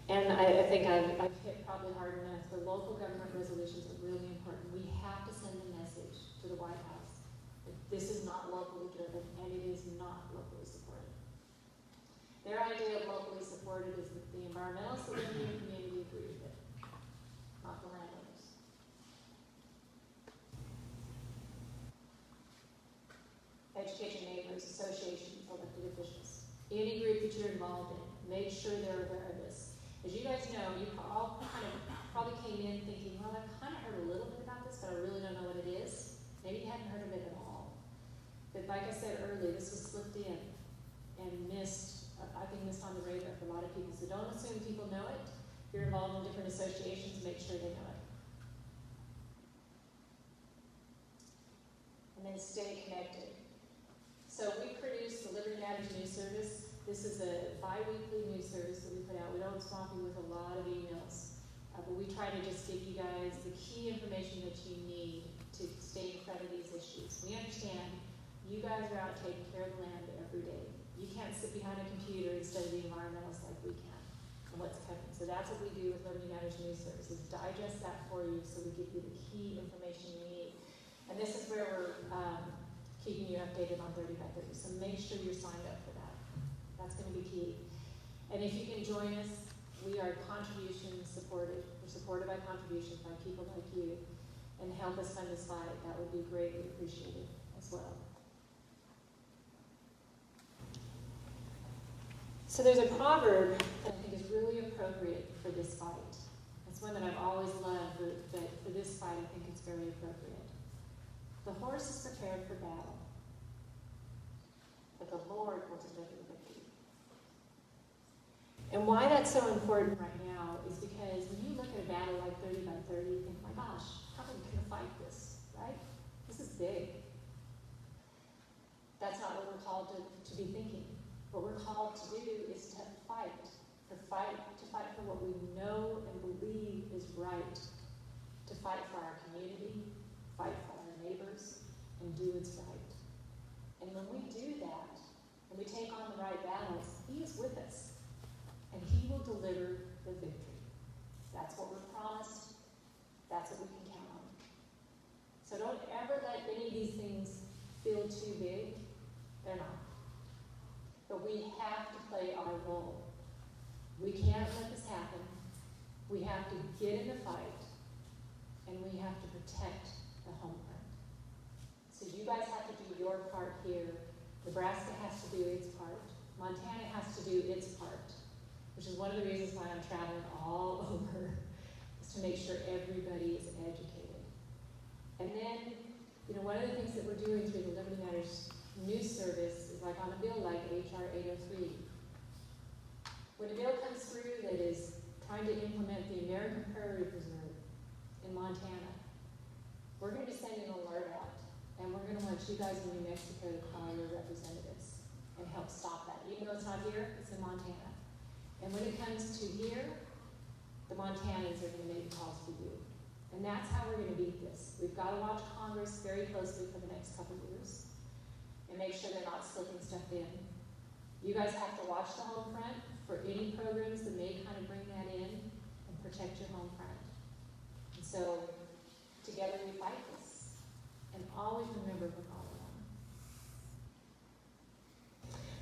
And I think I've hit probably hard enough. The local government resolutions are really important. We have to send a message to the White House that this is not locally driven and it is not locally supported. Their idea of locally supported is that the environmentalists that live in your community agree with it, not the landowners. Educate your neighbors, associations, elected officials. Any group that you're involved in, make sure they're aware of this. As you guys know, you all kind of probably came in thinking, well, I've kind of heard a little bit about this, but I really don't know what it is. Maybe you hadn't heard of it at all. But like I said earlier, this was slipped in and missed, I think missed on the radar for a lot of people. So don't assume people know it. If you're involved in different associations, make sure they know it. And then stay connected. So we produce the Liberty Matters News Service. This is a bi-weekly news service that we put out. We don't swamp you with a lot of emails, but we try to just give you guys the key information that you need to stay in front of these issues. We understand you guys are out taking care of the land every day. You can't sit behind a computer instead of the environmentalists like we can and what's coming. So that's what we do with Liberty Matters News Service, is digest that for you so we give you the key information you need. And this is where we're keeping you updated on 30 by 30. So make sure you're signed up for that. That's going to be key. And if you can join us, we are contribution supported. We're supported by contributions by people like you. And help us fund this fight. That would be greatly appreciated as well. So there's a proverb that I think is really appropriate for this fight. It's one that I've always loved, but for this fight I think it's very appropriate. The horse is prepared for battle, but the Lord will deliver the victory. And why that's so important right now is because when you look at a battle like 30 by 30, you think, my gosh, how am I going to fight this, right? This is big. That's not what we're called to be thinking. What we're called to do is to fight for what we know and believe is right, to fight for our community, fight for our neighbors, and do what's right. And when we do that, and we take on the right battles, He is with us, and He will deliver the victory. That's what we're promised. That's what we can count on. So don't ever let any of these things feel too big. They're not. But we have to play our role. We can't let this happen. We have to get in the fight, and we have to protect the home front. So you guys have to do your part here. Nebraska has to do its part. Montana has to do its part, which is one of the reasons why I'm traveling all over, is to make sure everybody is educated. And then, one of the things that we're doing through the Liberty Matters News Service is like on a bill like H.R. 803. When a bill comes through that is trying to implement the American Prairie Preserve in Montana, we're going to be sending an alert out, and we're going to want you guys in New Mexico to call your representatives and help stop that. Even though it's not here, it's in Montana. And when it comes to here, the Montanans are going to make calls for you. And that's how we're gonna beat this. We've gotta watch Congress very closely for the next couple of years and make sure they're not slipping stuff in. You guys have to watch the home front for any programs that may kind of bring that in and protect your home front. And so, together we fight this. And always remember we're all alone.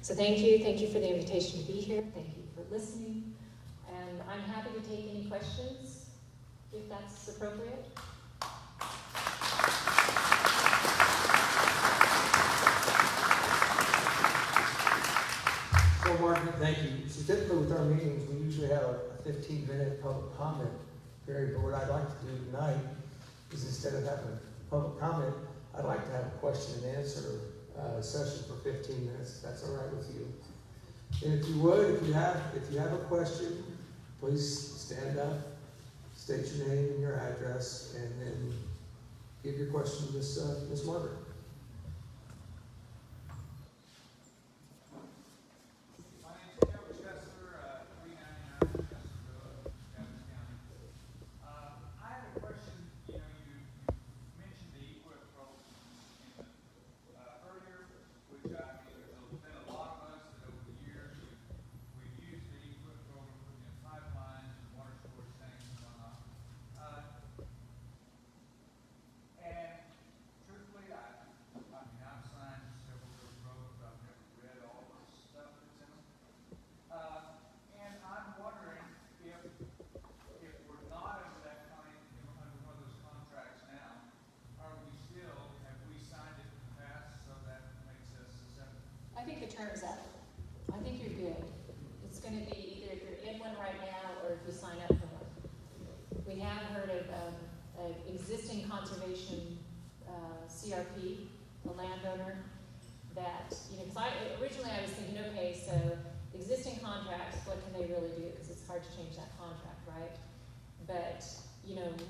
So thank you for the invitation to be here. Thank you for listening. And I'm happy to take any questions, if that's appropriate. So Margaret, thank you. So typically with our meetings, we usually have a 15-minute public comment period, but what I'd like to do tonight is instead of having a public comment, I'd like to have a question and answer session for 15 minutes, if that's all right with you. And if you would, if you have a question, please stand up, state your name and your address, and then give your question to Miss Margaret. I think the term's up. I think you're good. It's going to be either if you're in one right now or if you sign up for one. We have heard of an existing conservation CRP, a landowner that, because originally I was thinking, okay, so existing contracts, what can they really do? Because it's hard to change that contract, right? But,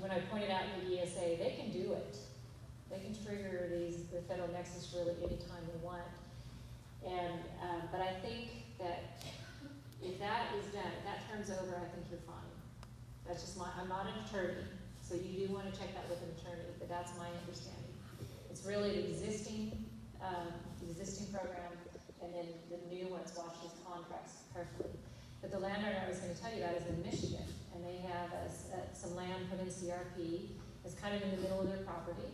when I pointed out in the ESA, they can do it. They can trigger the federal nexus really anytime they want. And, but I think that if that is done, if that term's over, I think you're fine. That's just I'm not an attorney, so you do want to check that with an attorney, but that's my understanding. It's really the existing program, and then the new ones, watch these contracts carefully. But the landowner I was going to tell you about is in Michigan, and they have some land put in CRP. It's kind of in the middle of their property.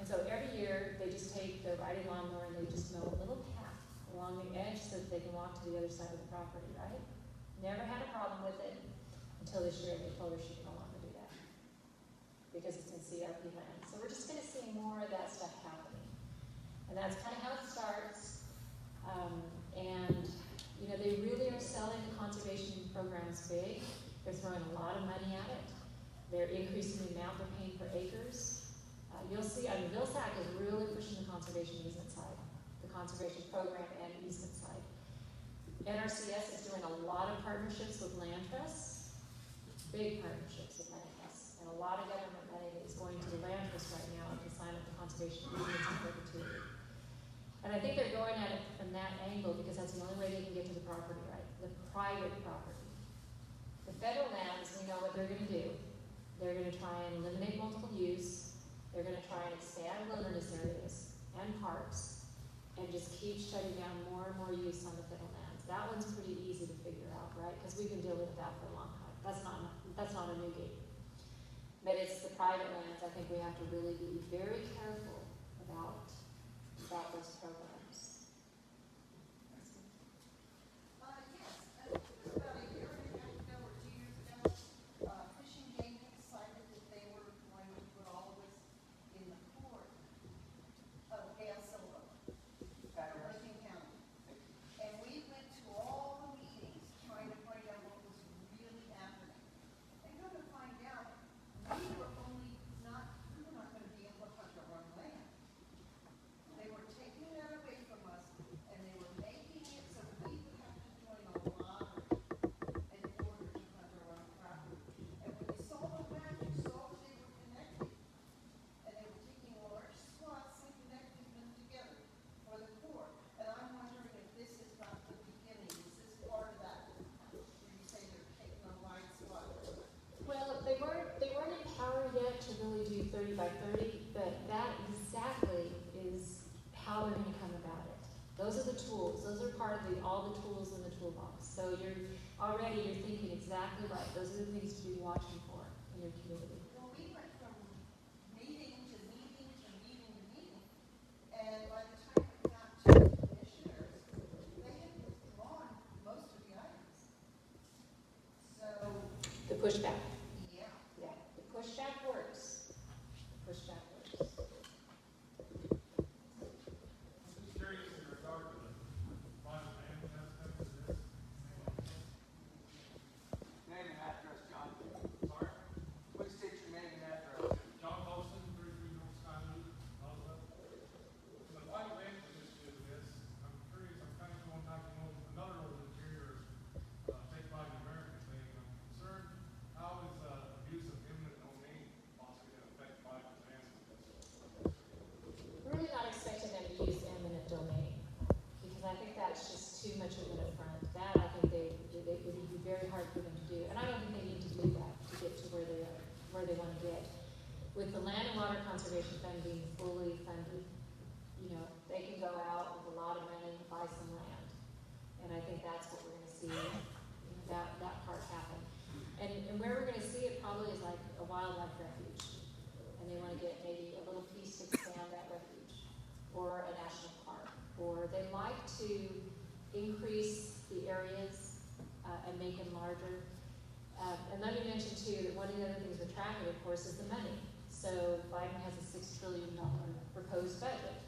And so every year, they just take the riding lawnmower and they just mow a little path along the edge so that they can walk to the other side of the property, right? Never had a problem with it until this year they told her she could no longer do that because it's in CRP land. So we're just going to see more of that stuff happening. And that's kind of how it starts. They really are selling the conservation programs big. They're throwing a lot of money at it. They're increasing the amount they're paying per acres. You'll see, Vilsack is really pushing the conservation easement side, the conservation program and easement side. NRCS is doing a lot of partnerships with land trusts, big partnerships with land trusts, and a lot of government money is going to the land trust right now to sign up the conservation easements in perpetuity. And I think they're going at it from that angle because that's the only way they can get to the property right, the private property. The federal lands, we know what they're going to do. They're going to try and eliminate multiple use. They're going to try and expand wilderness areas and parks and just keep shutting down more and more use on the federal lands. That one's pretty easy to figure out, right? Because we've been dealing with that for a long time. That's not a new game. But it's the private lands. I think we have to really be very careful about those programs. Yes, about a year and a half ago or 2 years ago, Fish and Game decided that they were going to put all of us in the court of El Salvador, Licking County. And we went to all the meetings trying to find out what was really happening. And come to find out, we were not going to be able to touch our own land. all the tools in the toolbox. So you're thinking exactly right. Those are the things to be watching for in your community. Well, we went from meeting to meeting to meeting to meeting, and by the time we got to the commissioners, they had withdrawn most of the items. So, The pushback. yeah. Yeah, the pushback works. The pushback works. Just curious in regard to the private land aspect of this. Name and address, John. Sorry, Please state your name and address. John Holston, 33 North Sky Loop, Roswell. The private land initiative of this, I'm curious, I'm kind of going back to another ordinance here, take by the American thing. I'm concerned, how is abuse of eminent domain possibly going to affect private land? We're really not expecting them to use eminent domain, because I think that's just too much of an affront. That, I think it would be very hard for them to do, and I don't think they need to do that to get to where they want to get. With the Land and Water Conservation Fund being fully funded, you know, they can go out with a lot of money and buy some land. And I think that's what we're gonna see, you know, that part happen. And where we're gonna see it probably is like a wildlife refuge. And they wanna get maybe a little piece to expand that refuge, or a national park. Or they like to increase the areas, and make them larger. And let me mention too, that one of the other things with traffic, of course, is the money. So Biden has a $6 trillion proposed budget.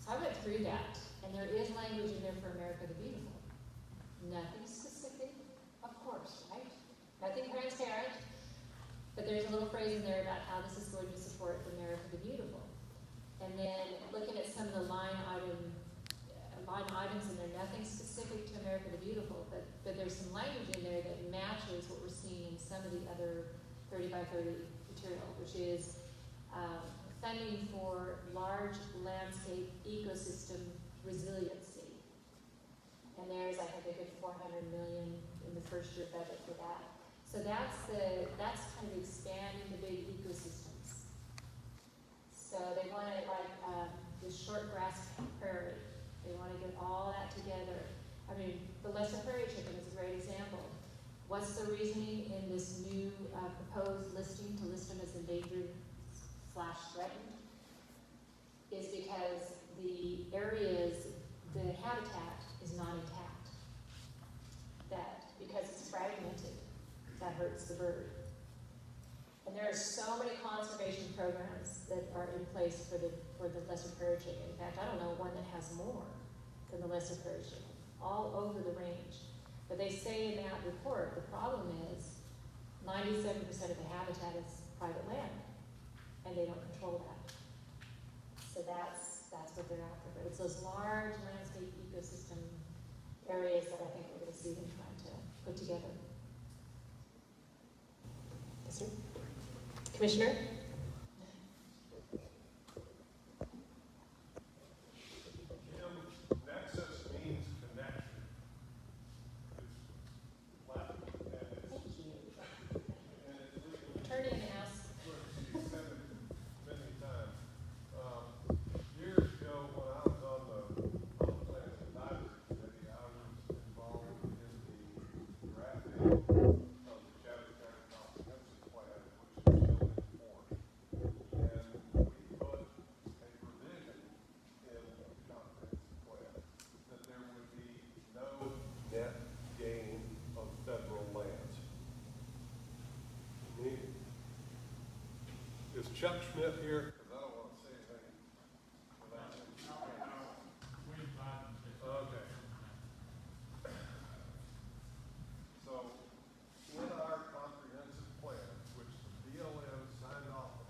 So I went through that, and there is language in there for America the Beautiful. Nothing specific, of course, right? Nothing transparent, but there's a little phrase in there about how this is going to support America the Beautiful. And then looking at some of the line items in there, nothing specific to America the Beautiful, but there's some language in there that matches what we're seeing in some of the other 30 by 30 material, which is funding for large landscape ecosystem resiliency. And there's, I think, a good 400 million in the first year budget for that. So that's kind of expanding the big ecosystems. So they want it like the short grass prairie. They want to get all that together. I mean, the lesser prairie chicken is a great example. What's the reasoning in this new proposed listing to list them as endangered/threatened? Is because the areas, the habitat is not intact. That, because it's fragmented, that hurts the bird. And there are so many conservation programs that are in place for the lesser prairie chicken. In fact, I don't know one that has more than the lesser prairie chicken, all over the range. But they say in that report, the problem is 97% of the habitat is private land, and they don't control that. So that's what they're after. But it's those large landscape ecosystem areas that I think we're going to see them trying to put together. Yes, sir. Commissioner? Nexus means connection. It's Latin, and it's, Thank you. and it's legally, Turn in and ask. she's said it many times. Years ago, when I was on the Public Lands Advisory Committee, I was involved in the drafting of the Chatham County Comprehensive Plan, which is still in force. And we put a provision in the comprehensive plan that there would be no net gain of federal lands. Is Chuck Schmidt here? Because I don't want to say anything without him. Okay. So, in our comprehensive plan, which the BLM signed off on,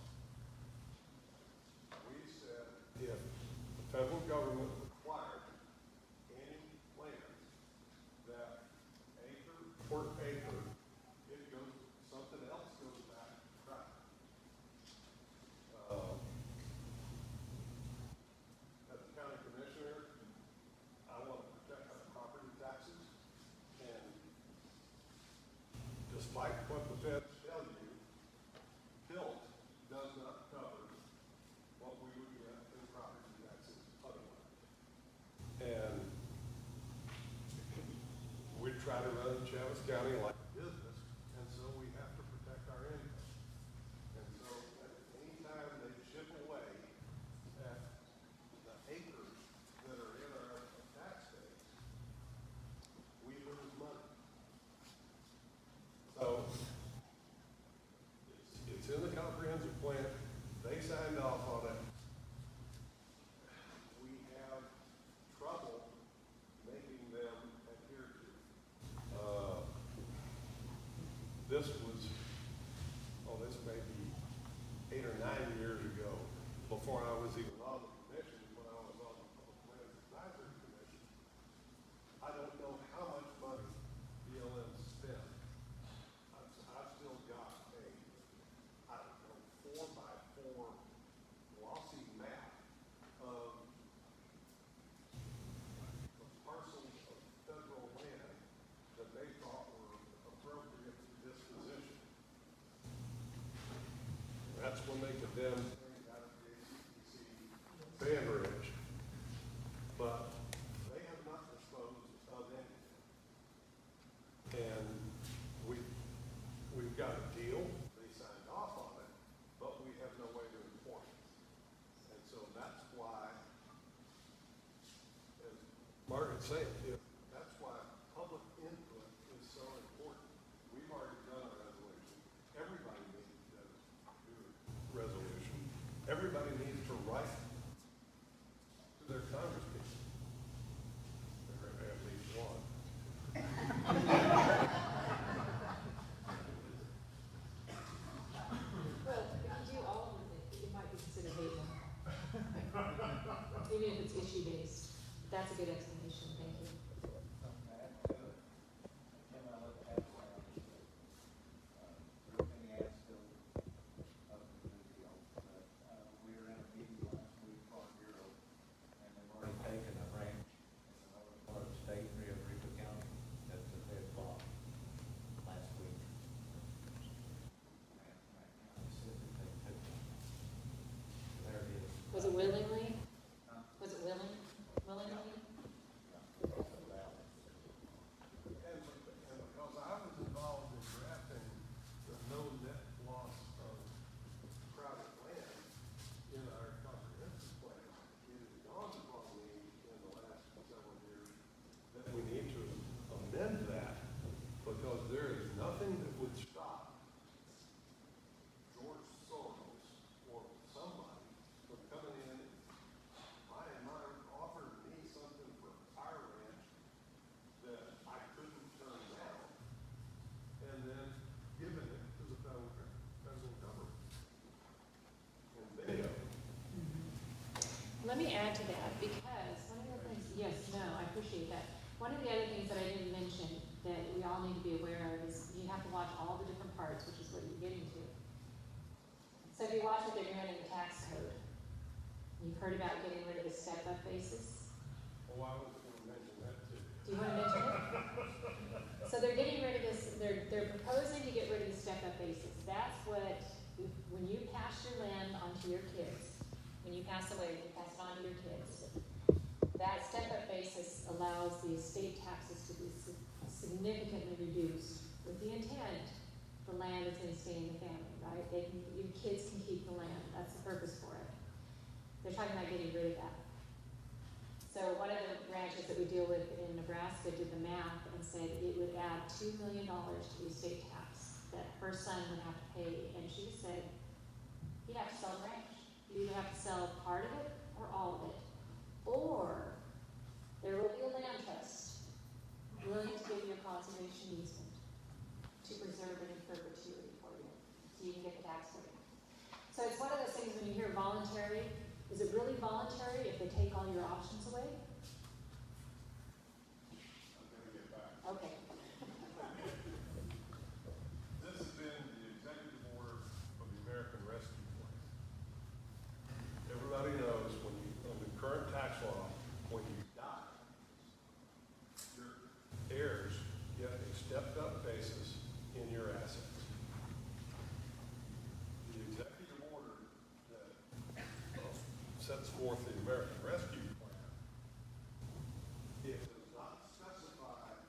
we said if the federal government required any land that acre per acre, it goes, something else goes back to private. As a county commissioner, I want to protect our property taxes, and despite what the feds tell you, TILT does not cover what we would get in property taxes otherwise. And run Chaves County like a business, and so we have to protect our income. And so anytime they chip away at the acres that are in our tax base, we lose money. So it's in the comprehensive plan. They signed off on it. We have trouble making them adhere to it. This was, this may be 8 or 9 years ago, before I was even on the commission, when I was on the Public Lands Advisory Commission. I don't know how much money BLM spent. I've still got a, I don't know, 4x4 glossy map of the parcels of federal land that they thought were appropriate for disposition. That's when they condemned things out of the ACPC Sand Ridge. But they have not disposed of anything. And we've got a deal, they signed off on it, but we have no way to enforce it. And so that's why, as Margaret said, that's why public input is so important. We've already done a resolution. Everybody needs to do a resolution. Everybody needs to write to their congresspeople. At least one. Well, if you do all of it, it might be considered hate mail. Even if it's issue based. That's a good explanation, thank you. We were in a meeting last week on Bureau, and they've already taken a ranch in another part of the state, Rio Rico County, that's a big block last week. And I said that they took it. There it is. Was it willingly? Huh? Was it willingly? And because I was involved in drafting the no net loss of private land in our comprehensive plan, it has dawned upon me in the last several years that we need to amend that, because there is nothing that would stop George Soros or somebody from coming in. My offered me something for our ranch that I couldn't turn down, and then given it to the federal government. And video. Let me add to that, because one of the things, yes, no, I appreciate that. One of the other things that I didn't mention that we all need to be aware of is you have to watch all the different parts, which is what you're getting to. So if you watch what they're doing in the tax code, you've heard about getting rid of the step-up basis. Oh, I was going to mention that too. Do you want to mention it? So they're getting rid of this, they're proposing to get rid of the step-up basis. That's what, when you pass your land onto your kids, when you pass away, you pass it on to your kids. That step-up basis allows the estate taxes to be significantly reduced with the intent the land is going to stay in the family, right? Your kids can keep the land. That's the purpose for it. They're talking about getting rid of that. So one of the ranches that we deal with in Nebraska did the math and said it would add $2 million to the estate tax that her son would have to pay. And she said, he'd have to sell the ranch. You either have to sell part of it or all of it. Or there will be a land trust willing to give you a conservation easement to preserve it in perpetuity for you, so you can get the tax break. So it's one of those things when you hear voluntary, is it really voluntary if they take all your options away? I'm going to get back. Okay. This has been the executive order of the American Rescue Plan. Everybody knows when you, under current tax law, when you die, your heirs get a stepped-up basis in your assets. The executive order that sets forth the American Rescue Plan, it does not specify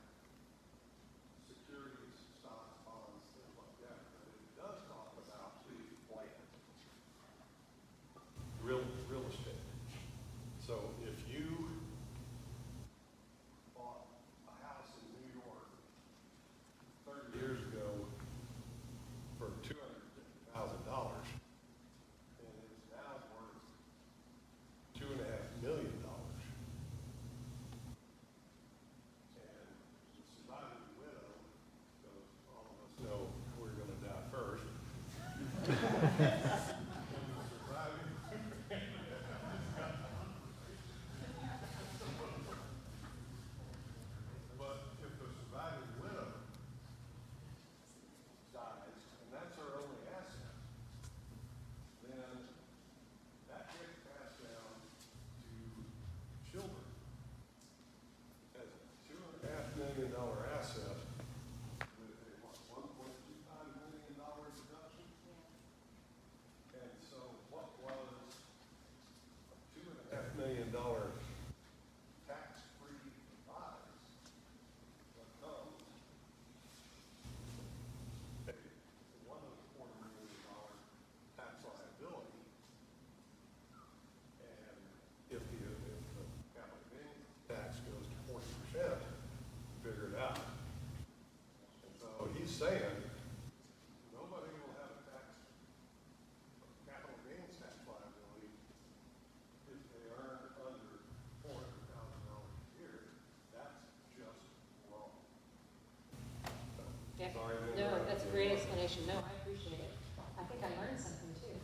explanation. No, I appreciate it. I think I learned something too.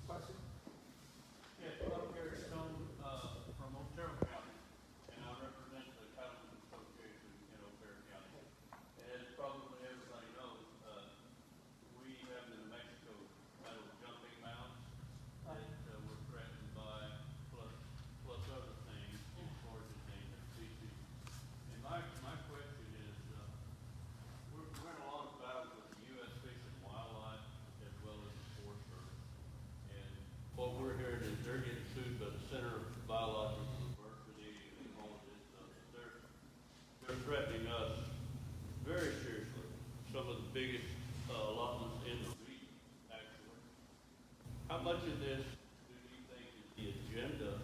Question? Yes, I'm Gary Stone, from Otero County, and I represent the Cattlemen's Association in Otero County. And as probably everybody knows, we have the New Mexico metal jumping mounts that were threatened by, plus other things, as far as endangered species. And my question is, we're in a lot of battles with the U.S. Fish and Wildlife as well as the Forest Service. And what we're hearing is they're getting sued by the Center for Biological Diversity and all of this stuff. They're threatening us very seriously. Some of the biggest allotments in the region, actually. How much of this do you think is the agenda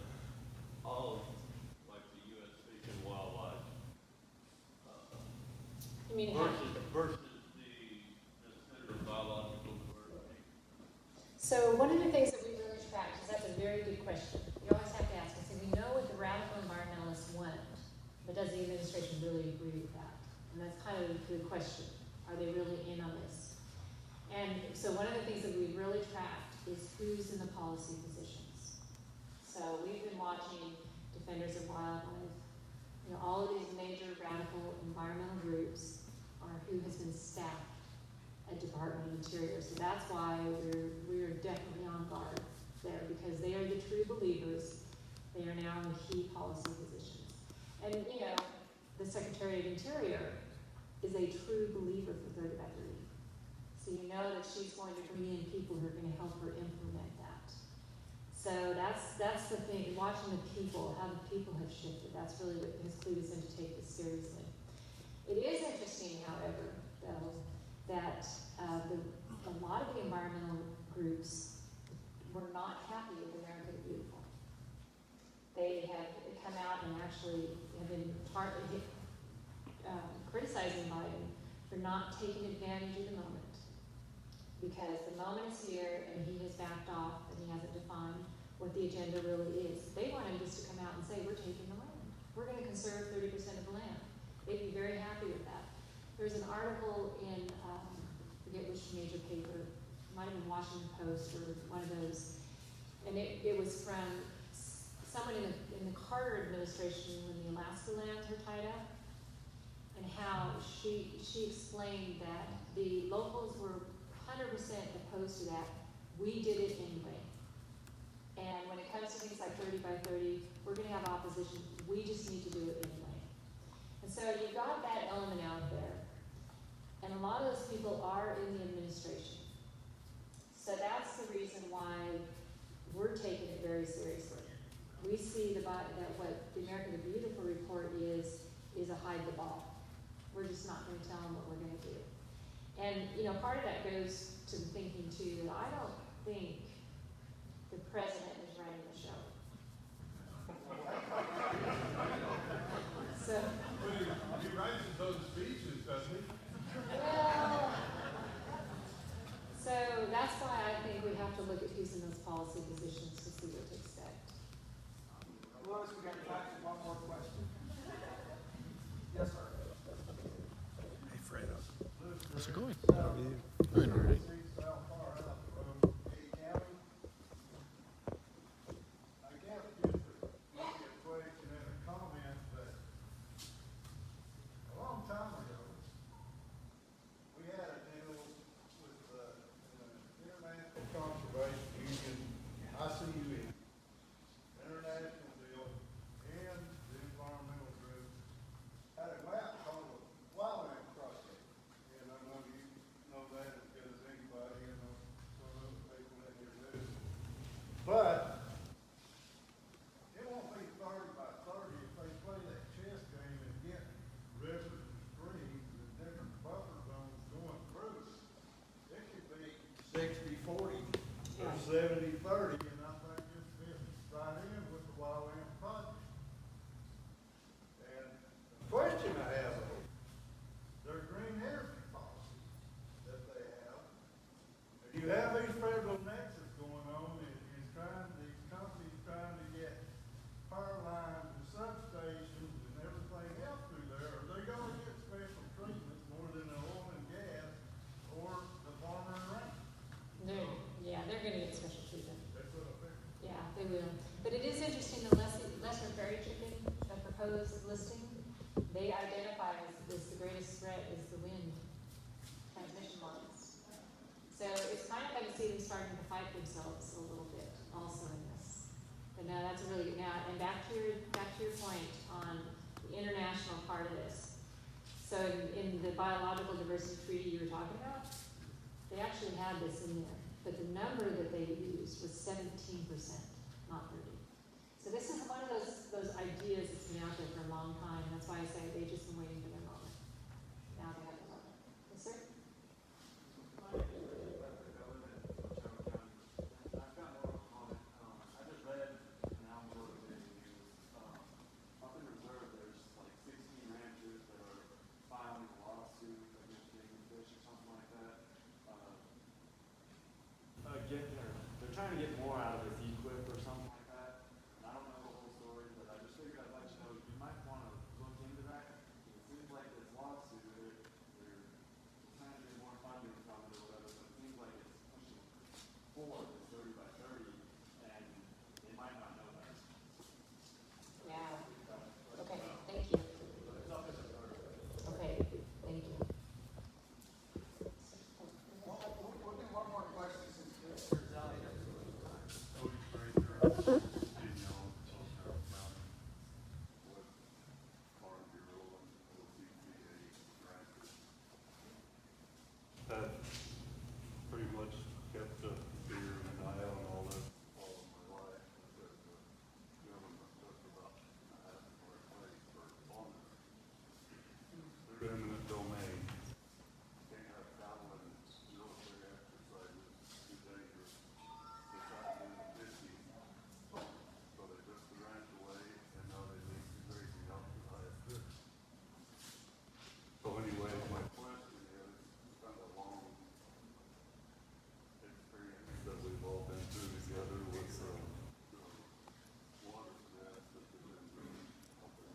of, like, the U.S. Fish and Wildlife I mean, versus the Center for Biological Diversity? so one of the things that we really track, because that's a very good question. You always have to ask, and say, we know what the radical environmentalists want, but does the administration really agree with that? And that's kind of the question. Are they really in on this? And so one of the things that we really tracked is who's in the policy positions. So we've been watching Defenders of Wildlife, you know, all of these major radical environmental groups are who has been staffed at Department of Interior. So that's why we're definitely on guard there, because they are the true believers. They are now in key policy positions. And, you know, the Secretary of Interior is a true believer for 30 by 30. So you know that she's going to bring in people who are going to help her implement that. So that's the thing, watching the people, how the people have shifted. That's really what has clued us in to take this seriously. It is interesting, however, though, that a lot of the environmental groups were not happy with America the Beautiful. They have come out and actually have been criticizing Biden for not taking advantage of the moment. Because the moment is here and he has backed off and he hasn't defined what the agenda really is. They want him just to come out and say, we're taking the land. We're going to conserve 30% of the land. They'd be very happy with that. There's an article in, I forget which major paper, it might have been Washington Post or one of those, and it was from someone in the Carter administration when the Alaska lands were tied up, and how she explained that the locals were 100% opposed to that. We did it anyway. And when it comes to things like 30 by 30, we're going to have opposition. We just need to do it anyway. And so you've got that element out there. And a lot of those people are in the administration. So that's the reason why we're taking it very seriously. We see that what the America the Beautiful report is a hide the ball. We're just not going to tell them what we're going to do. And, you know, part of that goes to the thinking, too, that I don't think the president is running the show. So, Well, he writes his own speeches, doesn't he? well, so that's why I think we have to look at who's in those policy positions to see what to expect. Lois, we got time for one more question. Yes, sir. Hey, Fred. How's it going? So, How are you? Doing all right. How far out from a county? will. But it is interesting, the Lesser Prairie Chicken, the proposed listing, they identify as the greatest threat is the wind transmission lines. So it's kind of like to see them starting to fight themselves a little bit also in this. But no, that's a really good, now, and back to your point on the international part of this. So in the biological diversity treaty you were talking about, they actually had this in there, but the number that they used was 17%, not 30. So this is one of those ideas that's been out there for a long time, and that's why I say they've just been waiting for their moment. Now they have the moment. Yes, sir? They're trying to get more out of this equip or something like that. And I don't know the whole story, but I just figured I'd let you know, you might want to look into that. It seems like this lawsuit, they're trying to get more funding from it or whatever, but it seems like it's pushing forward this 30 by 30, and they might not know that. Yeah. Okay, thank you. Okay, thank you. We'll do one more question since Commissioner Zali has a little time. Cody Fraser, CEO of Otero County. With Farm Bureau and OCPA ranchers. That pretty much kept the fear and eye on all that. All of my life, because the government took about half of our place for farmers. They're eminent domain. Can't have cattle and military exercises, too dangerous. This happened in the 50s. So they took the ranch away, and now they leave the grazing out to the highest good. So anyway, My question is, kind of a long experience that we've all been through together with, water stress that they've been doing up in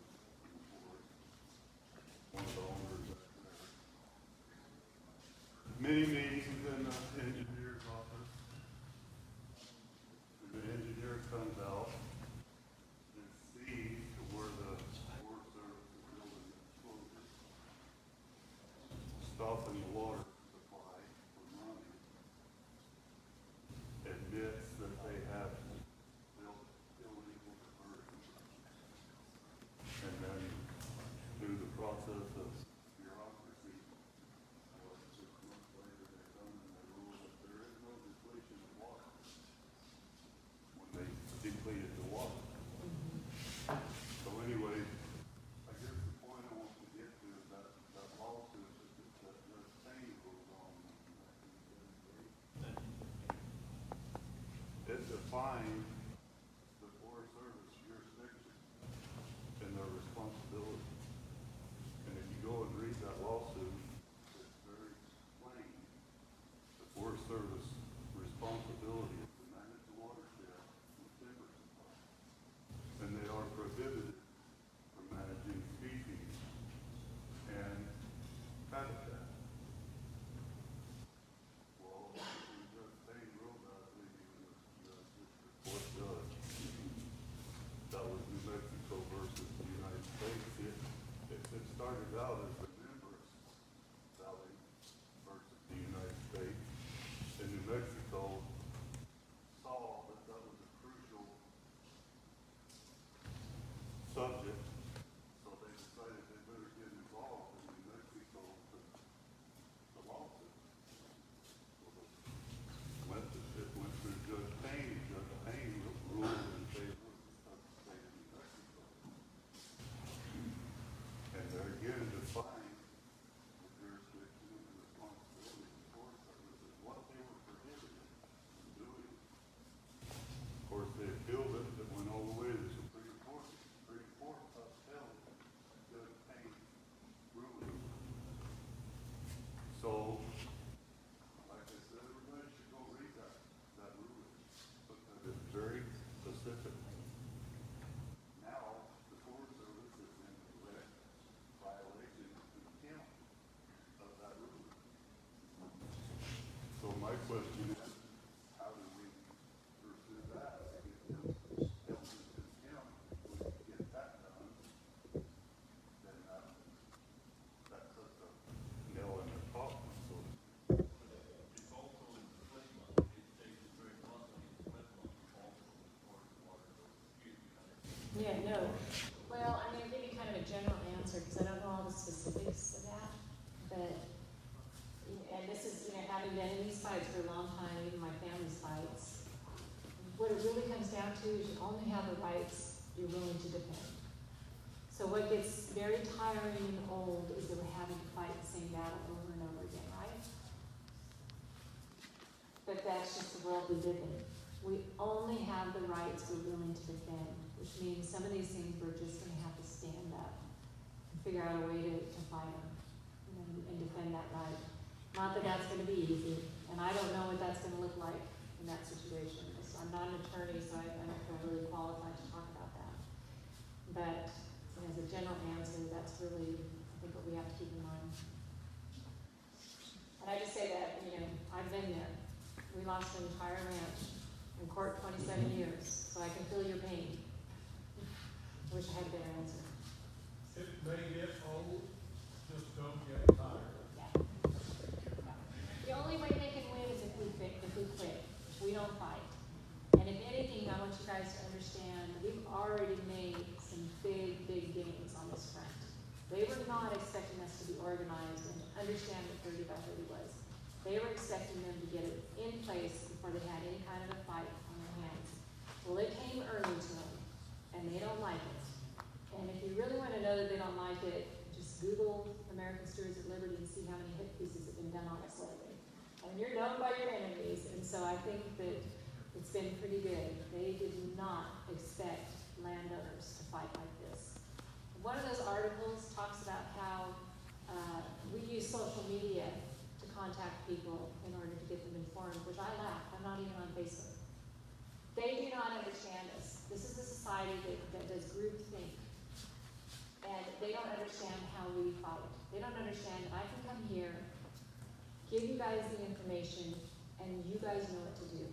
the forest. one of the owners. Back there. Many meetings in the engineer's office. And the engineer comes out and sees where the Forest Service is building explosives, stopping the water, supply from running, admits that they have, built illegal diversions. and then through the process of Bureaucracy. 6 months later, they come and they rule that there is no depletion of water. when they depleted the water. So anyway, I guess the point I want to get to is that lawsuit that Judge Payne wrote on in 1978. it defined The Forest Service jurisdiction. and their responsibility. And if you go and read that lawsuit, It's very plain. the Forest Service responsibility, To manage the watershed with timber supply. and they are prohibited from managing species and habitat. Well, when Judge Payne wrote that, I believe he was the district. What judge? That was New Mexico versus the United States. It started out as the Members Valley versus the United States. And New Mexico Saw that that was a crucial, subject, so they decided they better get involved in New Mexico to the lawsuit. it went through Judge Payne. Judge Payne ruled in favor Of the state of New Mexico. and there again defined The jurisdiction and the responsibility of the Forest Service is what they were prohibited from doing. Of course, they appealed it, it went all the way to the Supreme Court. Supreme Court upheld Judge Payne's ruling. So, Like I said, everybody should go read that ruling. Because it's very specific. now the Forest Service is in direct violation of contempt of that ruling. So my question is, How do we pursue that? Yeah, no. Well, I mean, I'll give you kind of a general answer, because I don't know all the specifics of that, but, and this is, having been in these fights for a long time, even my family's fights, what it really comes down to is you only have the rights you're willing to defend. So what gets very tiring and old is that we're having to fight the same battle over and over again, right? But that's just the world we live in. We only have the rights we're willing to defend, which means some of these things we're just gonna have to stand up and figure out a way to fight them, and defend that right. Not that that's gonna be easy, and I don't know what that's gonna look like in that situation. So I'm not an attorney, so I don't feel really qualified to talk about that. But as a general answer, that's really, I think, what we have to keep in mind. And I just say that, I've been there. We lost an entire ranch in court 27 years, so I can feel your pain. I wish I had a better answer. It may get old, just don't get tired. Yeah. The only way they can win is if we quit, if we don't fight. And if anything, I want you guys to understand, we've already made some big gains on this front. They were not expecting us to be organized and understand what 30 by 30 was. They were expecting them to get it in place before they had any kind of a fight on their hands. Well, it came early to them, and they don't like it. And if you really want to know that they don't like it, just Google American Stewards at Liberty and see how many hit pieces have been done on us lately. And you're known by your enemies, and so I think that it's been pretty good. They did not expect landowners to fight like this. One of those articles talks about how we use social media to contact people in order to get them informed, which I laugh. I'm not even on Facebook. They do not understand us. This is a society that does groupthink. And they don't understand how we fight. They don't understand that I can come here, give you guys the information, and you guys know what to do.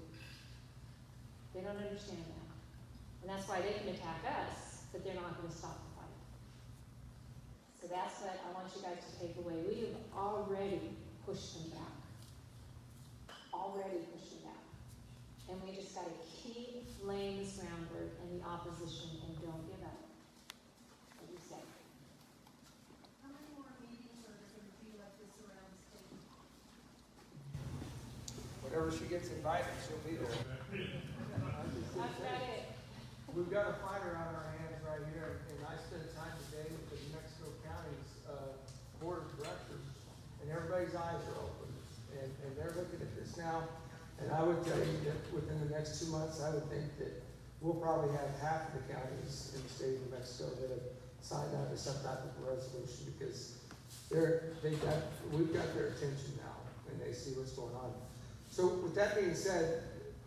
They don't understand that. And that's why they can attack us, but they're not going to stop the fight. So that's what I want you guys to take away. We have already pushed them back. Already pushed them back. And we just got to keep laying this groundwork in the opposition and don't give up. What do you say? How many more meetings are there gonna be like this around the state? Whenever she gets invited, she'll be there. That's about it. We've got a fighter on our hands right here, and I spent time today with the New Mexico County's board of directors, and everybody's eyes are open, and they're looking at this now. And I would tell you that within the next 2 months, I would think that we'll probably have half of the counties in the state of New Mexico that have signed on to some type of resolution, because we've got their attention now, and they see what's going on. So with that being said,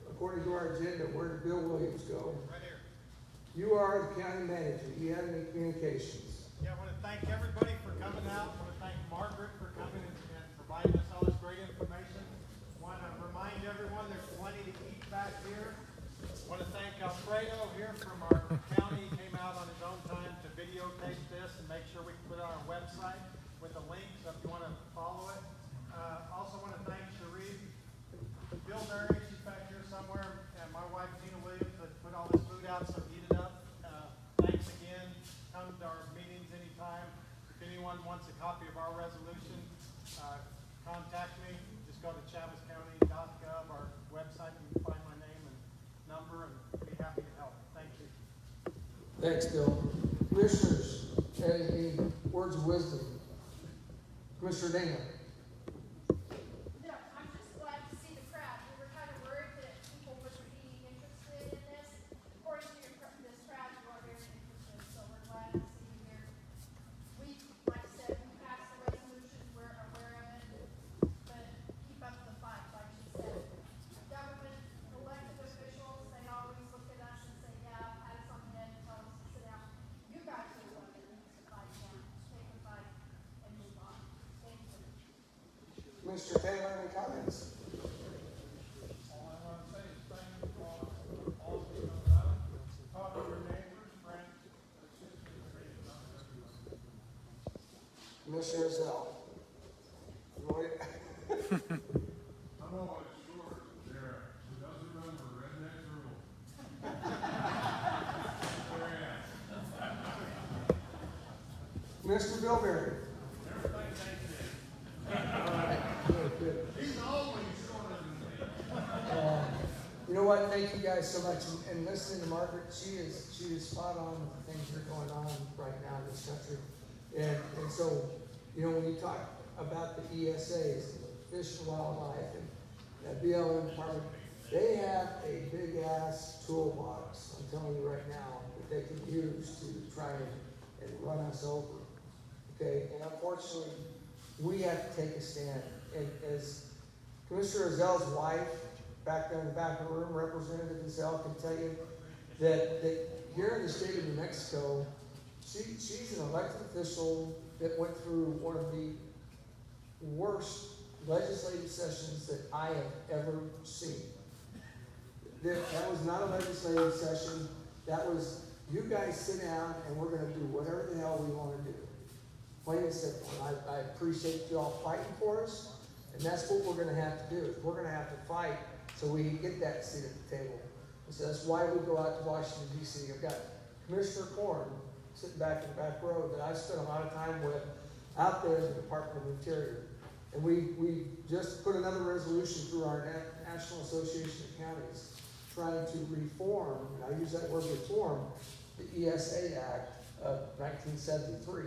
according to our agenda, where did Bill Williams go? Right here. You are the county manager. Do you have any communications? Yeah, I want to thank everybody for coming out. I want to thank Margaret for coming and providing us all this great information. I want to remind everyone there's plenty to eat back here. I want to thank Alfredo here from our county. He came out on his own time to videotape this and make sure we can put it on our website with a link, so if you want to follow it. Also want to thank Sharif, Bill Murray, she's back here somewhere, and my wife Tina Williams that put all this food out, so eat it up. Thanks again. Come to our meetings anytime. If anyone wants a copy of our resolution, contact me. Just go to chaviscounty.gov, our website. You can find my name and number, and be happy to help. Thank you. Thanks, Bill. Commissioners, any words of wisdom? Commissioner Dana. No, I'm just glad to see the crowd. We were kind of worried that people wouldn't be interested in this. According to this crowd, you are very interested, so we're glad to see you here. We, like I said, we passed the resolution, we're aware of it, but keep up the fight, like she said. Government, elected officials, they always look at us and say, yeah, pat us on the head and tell us to sit down. You guys are the ones that needs to fight down, take the fight and move on. Thank you. Commissioner Taylor, any comments? All I want to say is thank you for all of you coming out. Talk to your neighbors, friends, Commissioner Zell. Roy. I'm always sure there, who doesn't remember redneck rule. There he is. Mr. Bilberry. Good. He's always shorter than me. You know what? Thank you guys so much. And listening to Margaret, she is spot on with the things that are going on right now in this country. And so, you know, when you talk about the ESAs, Fish and Wildlife, and that BLM department, they have a big ass toolbox, I'm telling you right now, that they can use to try and run us over. Okay? And unfortunately, we have to take a stand. And as Commissioner Azell's wife, back there in the back of the room, Representative Azell can tell you that here in the state of New Mexico, she's an elected official that went through one of the worst legislative sessions that I have ever seen. That was not a legislative session. That was, you guys sit down and we're going to do whatever the hell we want to do. Plain and simple. And I appreciate you all fighting for us. And that's what we're going to have to do. We're going to have to fight so we can get that seat at the table. And so that's why we go out to Washington, D.C. I've got Commissioner Corn sitting back in the back row that I've spent a lot of time with out there in the Department of Interior. And we just put another resolution through our National Association of Counties trying to reform, and I use that word reform, the ESA Act of 1973.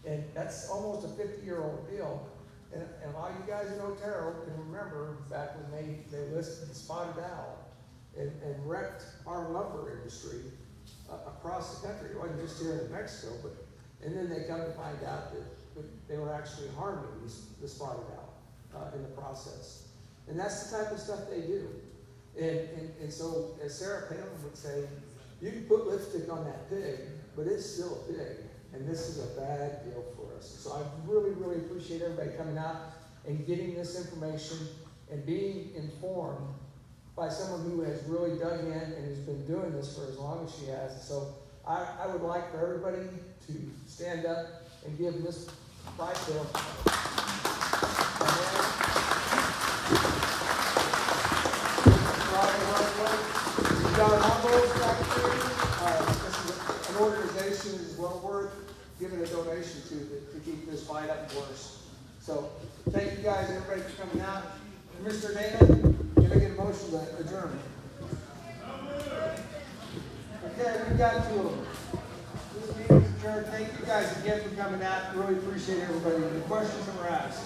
And that's almost a 50-year-old deal. And a lot of you guys in Otero can remember back when they listed the spotted owl and wrecked our lumber industry across the country. It wasn't just here in New Mexico, and then they come to find out that they were actually harming the spotted owl in the process. And that's the type of stuff they do. And so, as Sarah Palin would say, you can put lipstick on that pig, but it's still a pig. And this is a bad deal for us. So I really, really appreciate everybody coming out and getting this information and being informed by someone who has really dug in and has been doing this for as long as she has. So I would like for everybody to stand up and give Ms. Freisdale John Humboldt back there. This is an organization that is well worth giving a donation to keep this fight up for us. So thank you guys, everybody, for coming out. Mr. Dana, can I get a motion to adjourn? Okay, we got two of them. This meeting is adjourned. Thank you guys again for coming out. Really appreciate everybody. The questions that were asked.